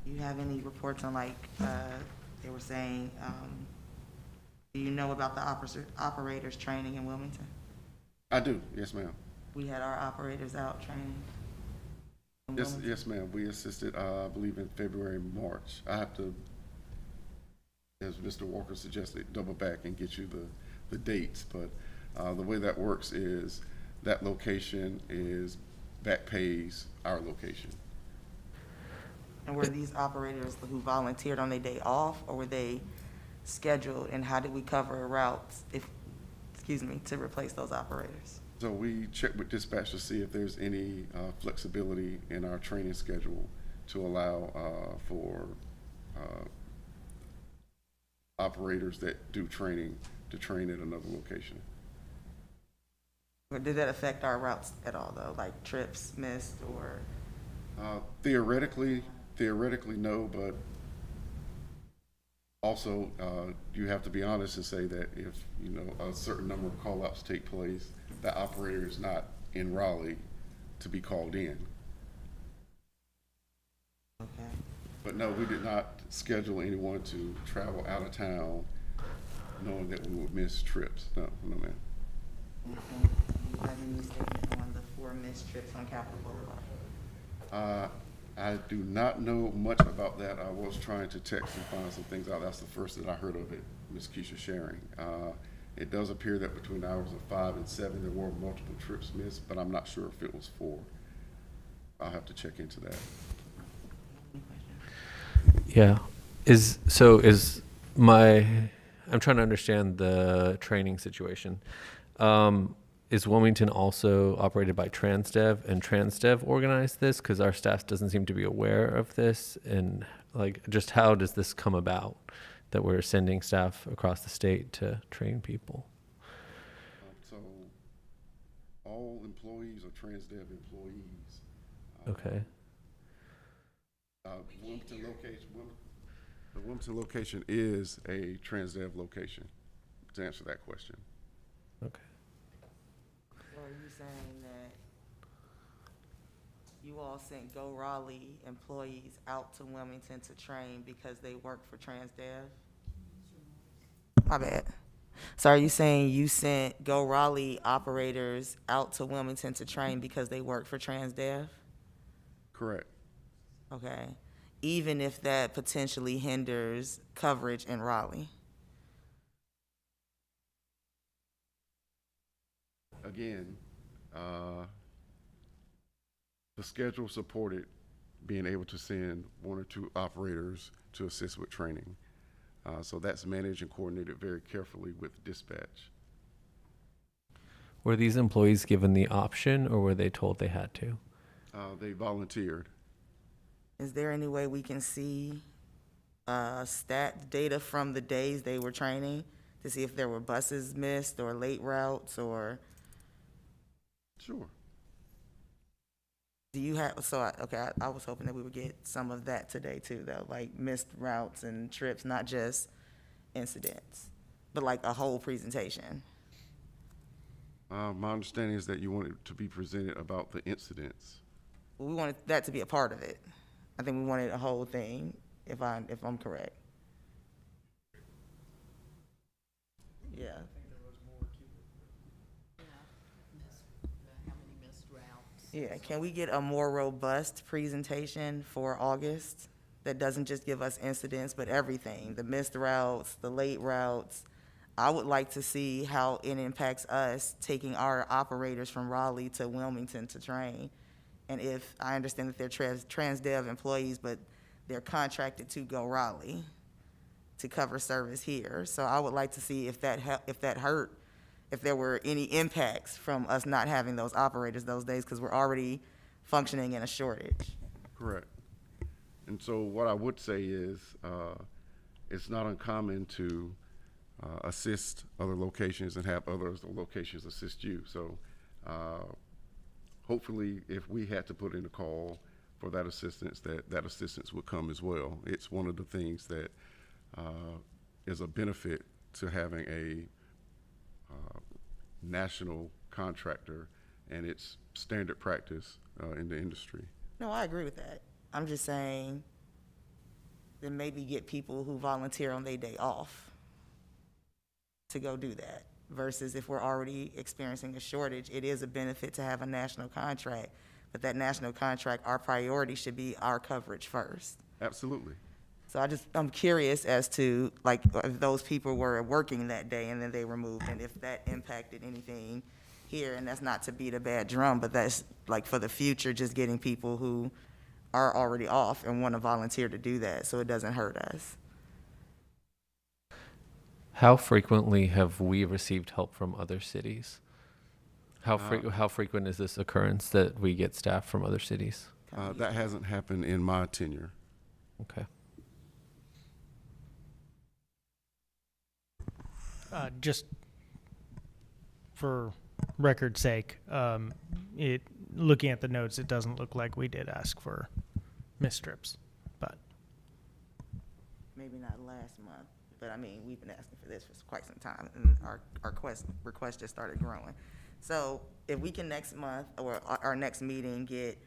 A: You have any reports on, like, they were saying Do you know about the operators training in Wilmington?
M: I do, yes, ma'am.
A: We had our operators out training. in
M: Yes,
A: Wilmington.
M: yes, ma'am. We assisted, I believe in February, March. I have to, as Mr. Walker suggested, double back and get you the dates, but the way that works is that location is back pays our location.
A: And were these operators who volunteered on their day off, or were they scheduled, and how did we cover routes to replace those operators?
M: So we check with dispatch to see if there's any flexibility in our training schedule to allow for operators that do training to train at another location.
A: Or did that affect our routes at all, though, like trips missed or?
M: Theoretically, no, but also you have to be honest and say that if a certain number of call-outs take place, the operator is not in Raleigh to be called in.
A: Okay.
M: But no, we did not schedule anyone to travel out of town knowing that we would miss trips. No, ma'am.
A: Do you have any statement on the 4 missed trips on Capitol Boulevard?
M: I do not know much about that. I was trying to text and find some things out. That's the first that I heard of it, Ms. Keisha sharing. It does appear that between the hours of 5 and 7, there were multiple trips missed, but I'm not sure if it was 4. I'll have to check into that.
D: Yeah. I'm trying to understand the training situation. Is Wilmington also operated by Transdev, and Transdev organized this? Because our staff doesn't seem to be aware of this. And just how does this come about that we're sending staff across the state to train people?
M: So all employees are Transdev employees.
D: Okay.
M: The Wilmington location is a Transdev location, to answer that question.
D: Okay.
A: So are you saying that you all sent Go Raleigh employees out to Wilmington to train because they work for Transdev? My bad. So are you saying you sent Go Raleigh operators out to Wilmington to train because they work for Transdev?
M: Correct.
A: Okay. Even if that potentially hinders coverage in Raleigh?
M: Again, the schedule supported being able to send 1 or 2 operators to assist with training. So that's managed and coordinated very carefully with dispatch.
D: Were these employees given the option, or were they told they had to?
M: They volunteered.
A: Is there any way we can see stat data from the days they were training to see if there were buses missed or late routes or?
M: Sure.
A: Do you have, I was hoping that we would get some of that today too, though, like missed routes and trips, not just incidents, but like a whole presentation.
M: My understanding is that you wanted to be presented about the incidents.
A: We wanted that to be a part of it. I think we wanted a whole thing, if I'm correct. Yeah. Yeah, can we get a more robust presentation for August that doesn't just give us incidents, but everything, the missed routes, the late routes? I would like to see how it impacts us taking our operators from Raleigh to Wilmington to train. And if, I understand that they're Transdev employees, but they're contracted to Go Raleigh to cover service here. So I would like to see if that hurt, if there were any impacts from us not having those operators those days, because we're already functioning in a shortage.
M: Correct. And so what I would say is it's not uncommon to assist other locations and have other locations assist you. So hopefully if we had to put in a call for that assistance, that assistance would come as well. It's one of the things that is a benefit to having a national contractor, and it's standard practice in the industry.
A: No, I agree with that. I'm just saying then maybe get people who volunteer on their day off. to go do that. Versus if we're already experiencing a shortage, it is a benefit to have a national contract. But that national contract, our priority should be our coverage first.
M: Absolutely.
A: So I'm curious as to, like, if those people were working that day and then they were moved, and if that impacted anything here. And that's not to beat a bad drum, but that's, like, for the future, just getting people who are already off and want to volunteer to do that, so it doesn't hurt us.
D: How frequently have we received help from other cities? How frequent is this occurrence that we get staff from other cities?
M: That hasn't happened in my tenure.
D: Okay.
C: Just for record's sake, looking at the notes, it doesn't look like we did ask for missed trips, but
A: Maybe not last month, but I mean, we've been asking for this for quite some time, and our request just started growing. So if we can next month or our next meeting get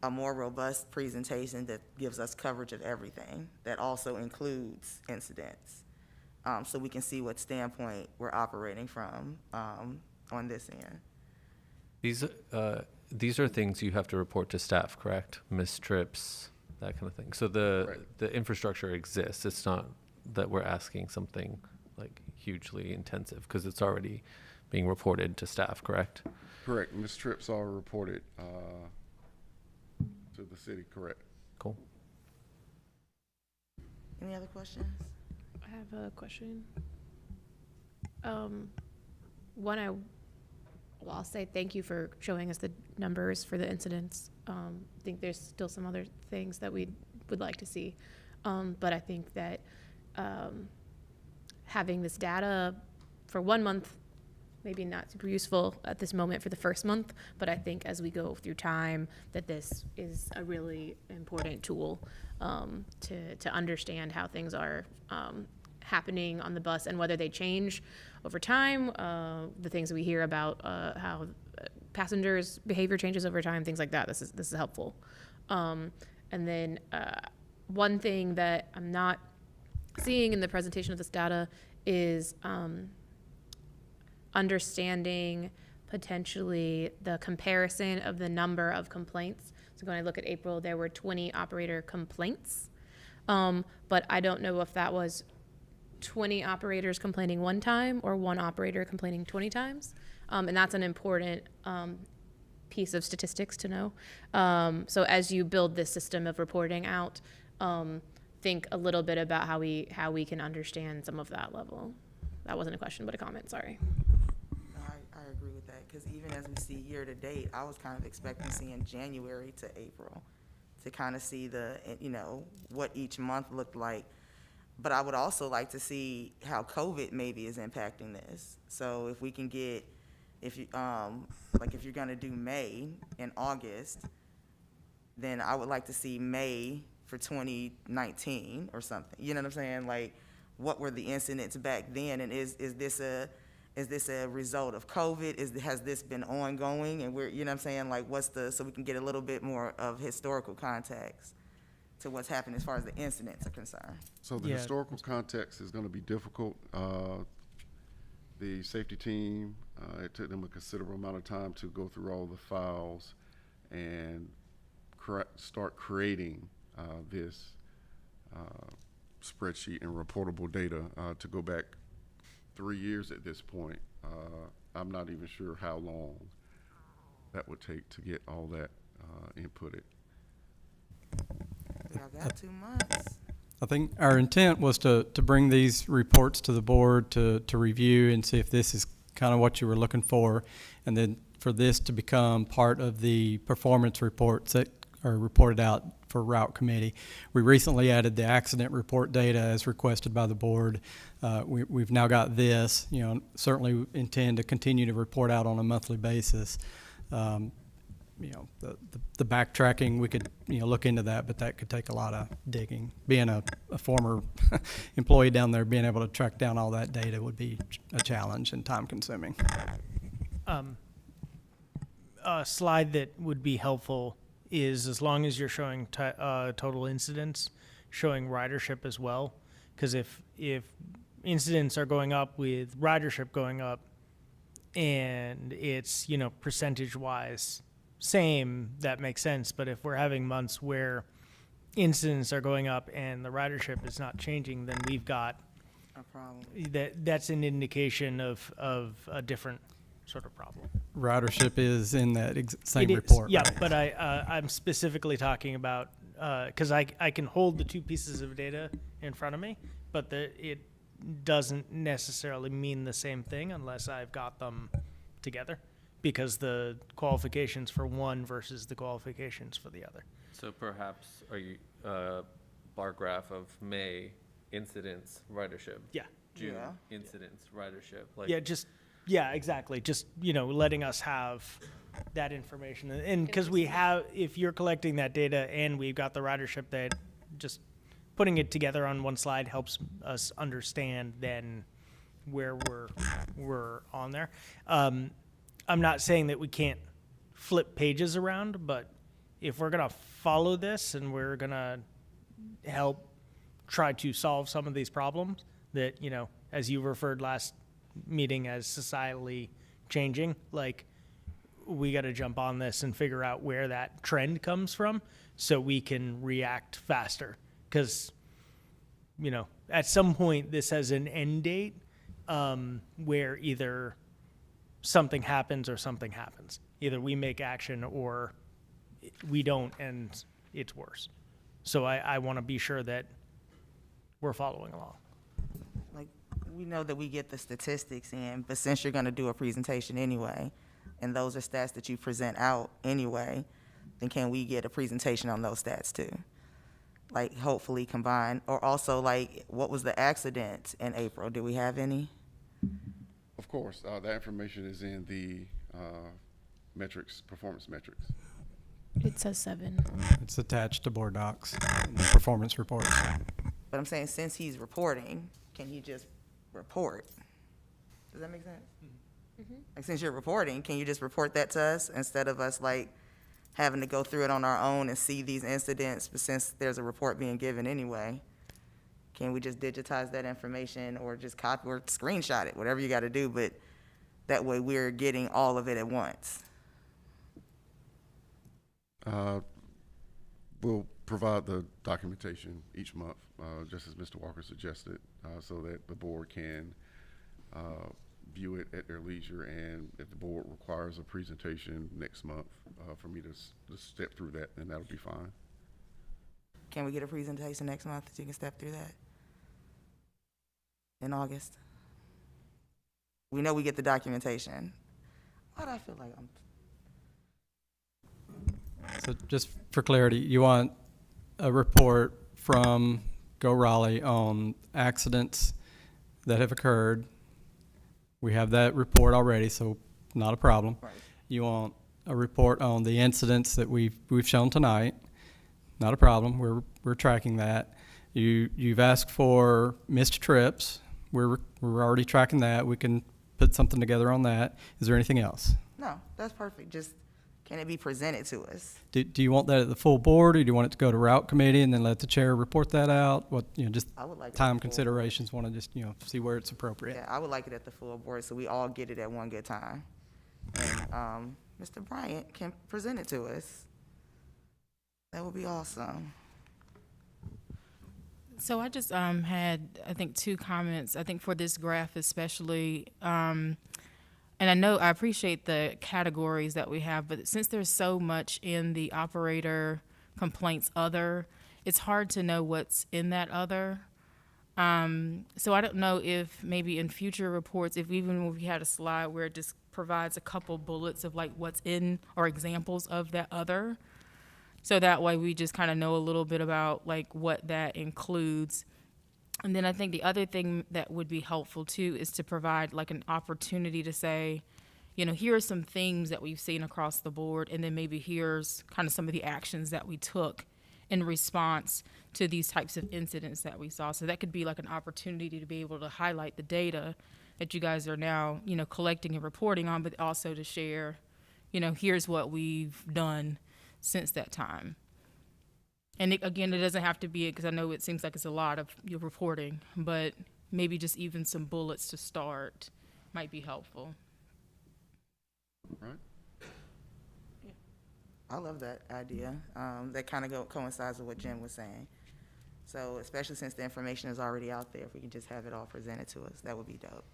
A: a more robust presentation that gives us coverage of everything, that also includes incidents, so we can see what standpoint we're operating from on this end.
D: These are things you have to report to staff, correct? Missed trips, that kind of thing. So the infrastructure exists. It's not that we're asking something like hugely intensive because it's already being reported to staff, correct?
M: Correct. Missed trips are reported to the city, correct.
D: Cool.
A: Any other questions?
B: I have a question. I'll say thank you for showing us the numbers for the incidents. I think there's still some other things that we would like to see. But I think that having this data for 1 month, maybe not super useful at this moment for the first month, but I think as we go through time that this is a really important tool to understand how things are happening on the bus and whether they change over time, the things that we hear about how passengers' behavior changes over time, things like that. This is helpful. And then one thing that I'm not seeing in the presentation of this data is understanding potentially the comparison of the number of complaints. So when I look at April, there were 20 operator complaints, but I don't know if that was 20 operators complaining one time or one operator complaining 20 times. And that's an important piece of statistics to know. So as you build this system of reporting out, think a little bit about how we can understand some of that level. That wasn't a question, but a comment, sorry.
A: I agree with that, because even as we see year to date, I was kind of expecting seeing January to April to kind of see what each month looked like. But I would also like to see how COVID maybe is impacting this. So if we can get, if you're gonna do May and August, then I would like to see May for 2019 or something. You know what I'm saying? Like, what were the incidents back then, and is this a result of COVID? Has this been ongoing? And you know what I'm saying? Like, so we can get a little bit more of historical context to what's happened as far as the incidents are concerned.
M: So the historical context is going to be difficult. The safety team, it took them a considerable amount of time to go through all the files and start creating this spreadsheet and reportable data to go back 3 years at this point. I'm not even sure how long that would take to get all that inputted.
A: Y'all got 2 months.
F: I think our intent was to bring these reports to the board to review and see if this is kind of what you were looking for, and then for this to become part of the performance reports that are reported out for route committee. We recently added the accident report data as requested by the board. We've now got this, certainly intend to continue to report out on a monthly basis. The backtracking, we could, look into that, but that could take a lot of digging. Being a former employee down there, being able to track down all that data would be a challenge and time consuming.
C: a slide that would be helpful is, as long as you're showing total incidents, showing ridership as well. Because if incidents are going up with ridership going up, and it's, percentage-wise same, that makes sense. But if we're having months where incidents are going up and the ridership is not changing, then we've got
A: A problem.
C: that's an indication of a different sort of problem.
F: Ridership is in that same
C: It is,
F: report.
C: yeah,
F: right?
C: but I'm specifically talking about, because I can hold the two pieces of data in front of me, but it doesn't necessarily mean the same thing unless I've got them together, because the qualifications for one versus the qualifications for the other.
D: So perhaps, are you, bar graph of May, incidents, ridership?
C: Yeah.
D: June,
A: Yeah.
D: incidents, ridership, like.
C: Yeah, exactly. Just, letting us have that information. And because if you're collecting that data and we've got the ridership, that just putting it together on one slide helps us understand then where we're on there. I'm not saying that we can't flip pages around, but if we're going to follow this and we're going to help try to solve some of these problems that, as you referred last meeting as societally changing, like, we got to jump on this and figure out where that trend comes from so we can react faster. Because, at some point this has an end date where either something happens or something happens. Either we make action or we don't, and it's worse. So I want to be sure that we're following along.
A: Like, we know that we get the statistics in, but since you're going to do a presentation anyway, and those are stats that you present out anyway, then can we get a presentation on those stats too? Like, hopefully combined, or also, like, what was the accident in April? Do we have any?
M: Of course, that information is in the metrics, performance metrics.
B: It says 7.
F: It's attached to board docs, in the performance reports.
A: But I'm saying, since he's reporting, can he just report? Does that make sense? Like, since you're reporting, can you just report that to us instead of us, like, having to go through it on our own and see these incidents? But since there's a report being given anyway, can we just digitize that information or just copy or screenshot it, whatever you got to do, but that way we're getting all of it at once?
M: We'll provide the documentation each month, just as Mr. Walker suggested, so that the board can view it at their leisure. And if the board requires a presentation next month for me to step through that, then that'll be fine.
A: Can we get a presentation next month that you can step through that in August? We know we get the documentation. Why do I feel like I'm...
F: So just for clarity, you want a report from Go Raleigh on accidents that have occurred. We have that report already, so not a problem.
A: Right.
F: You want a report on the incidents that we've shown tonight. Not a problem. We're tracking that. You've asked for missed trips. We're already tracking that. We can put something together on that. Is there anything else?
A: No, that's perfect. Just, can it be presented to us?
F: Do you want that at the full board, or do you want it to go to route committee and then let the chair report that out? What, just
A: I would like it at
F: time
A: the full
F: considerations, want to just, see where it's appropriate.
A: Yeah, I would like it at the full board so we all get it at one good time. And Mr. Bryant can present it to us. That would be awesome.
L: So I just had, I think, 2 comments. I think for this graph especially, and I appreciate the categories that we have, but since there's so much in the operator complaints other, it's hard to know what's in that other. So I don't know if maybe in future reports, if we had a slide where it just provides a couple bullets of like what's in or examples of that other. So that way we just kind of know a little bit about like what that includes. And then I think the other thing that would be helpful too is to provide like an opportunity to say, here are some themes that we've seen across the board, and then maybe here's kind of some of the actions that we took in response to these types of incidents that we saw. So that could be like an opportunity to be able to highlight the data that you guys are now, collecting and reporting on, but also to share, here's what we've done since that time. And again, it doesn't have to be, because I know it seems like it's a lot of your reporting, but maybe just even some bullets to start might be helpful.
M: Right?
A: I love that idea. That kind of coincides with what Jim was saying. So especially since the information is already out there, if we can just have it all presented to us, that would be dope.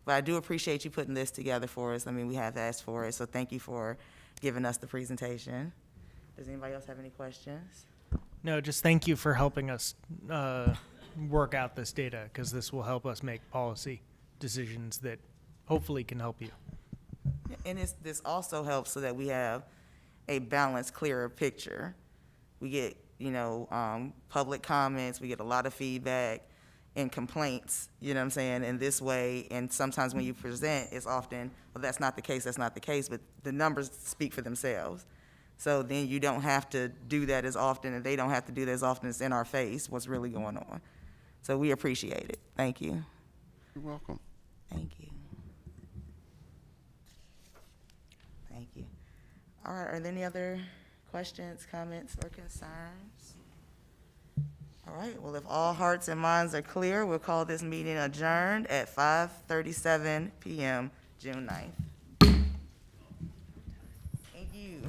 A: But I do appreciate you putting this together for us. I mean, we have asked for it, so thank you for giving us the presentation. Does anybody else have any questions?
C: No, just thank you for helping us work out this data, because this will help us make policy decisions that hopefully can help you.
A: And this also helps so that we have a balanced, clearer picture. We get, public comments, we get a lot of feedback and complaints, you know what I'm saying, in this way. And sometimes when you present, it's often, well, that's not the case, but the numbers speak for themselves. So then you don't have to do that as often, and they don't have to do that as often. It's in our face what's really going on. So we appreciate it. Thank you.
M: You're welcome.
A: Thank you. Thank you. All right, are there any other questions, comments, or concerns? All right, well, if all hearts and minds are clear, we'll call this meeting adjourned at 5:37 p.m., June 9th. Thank you.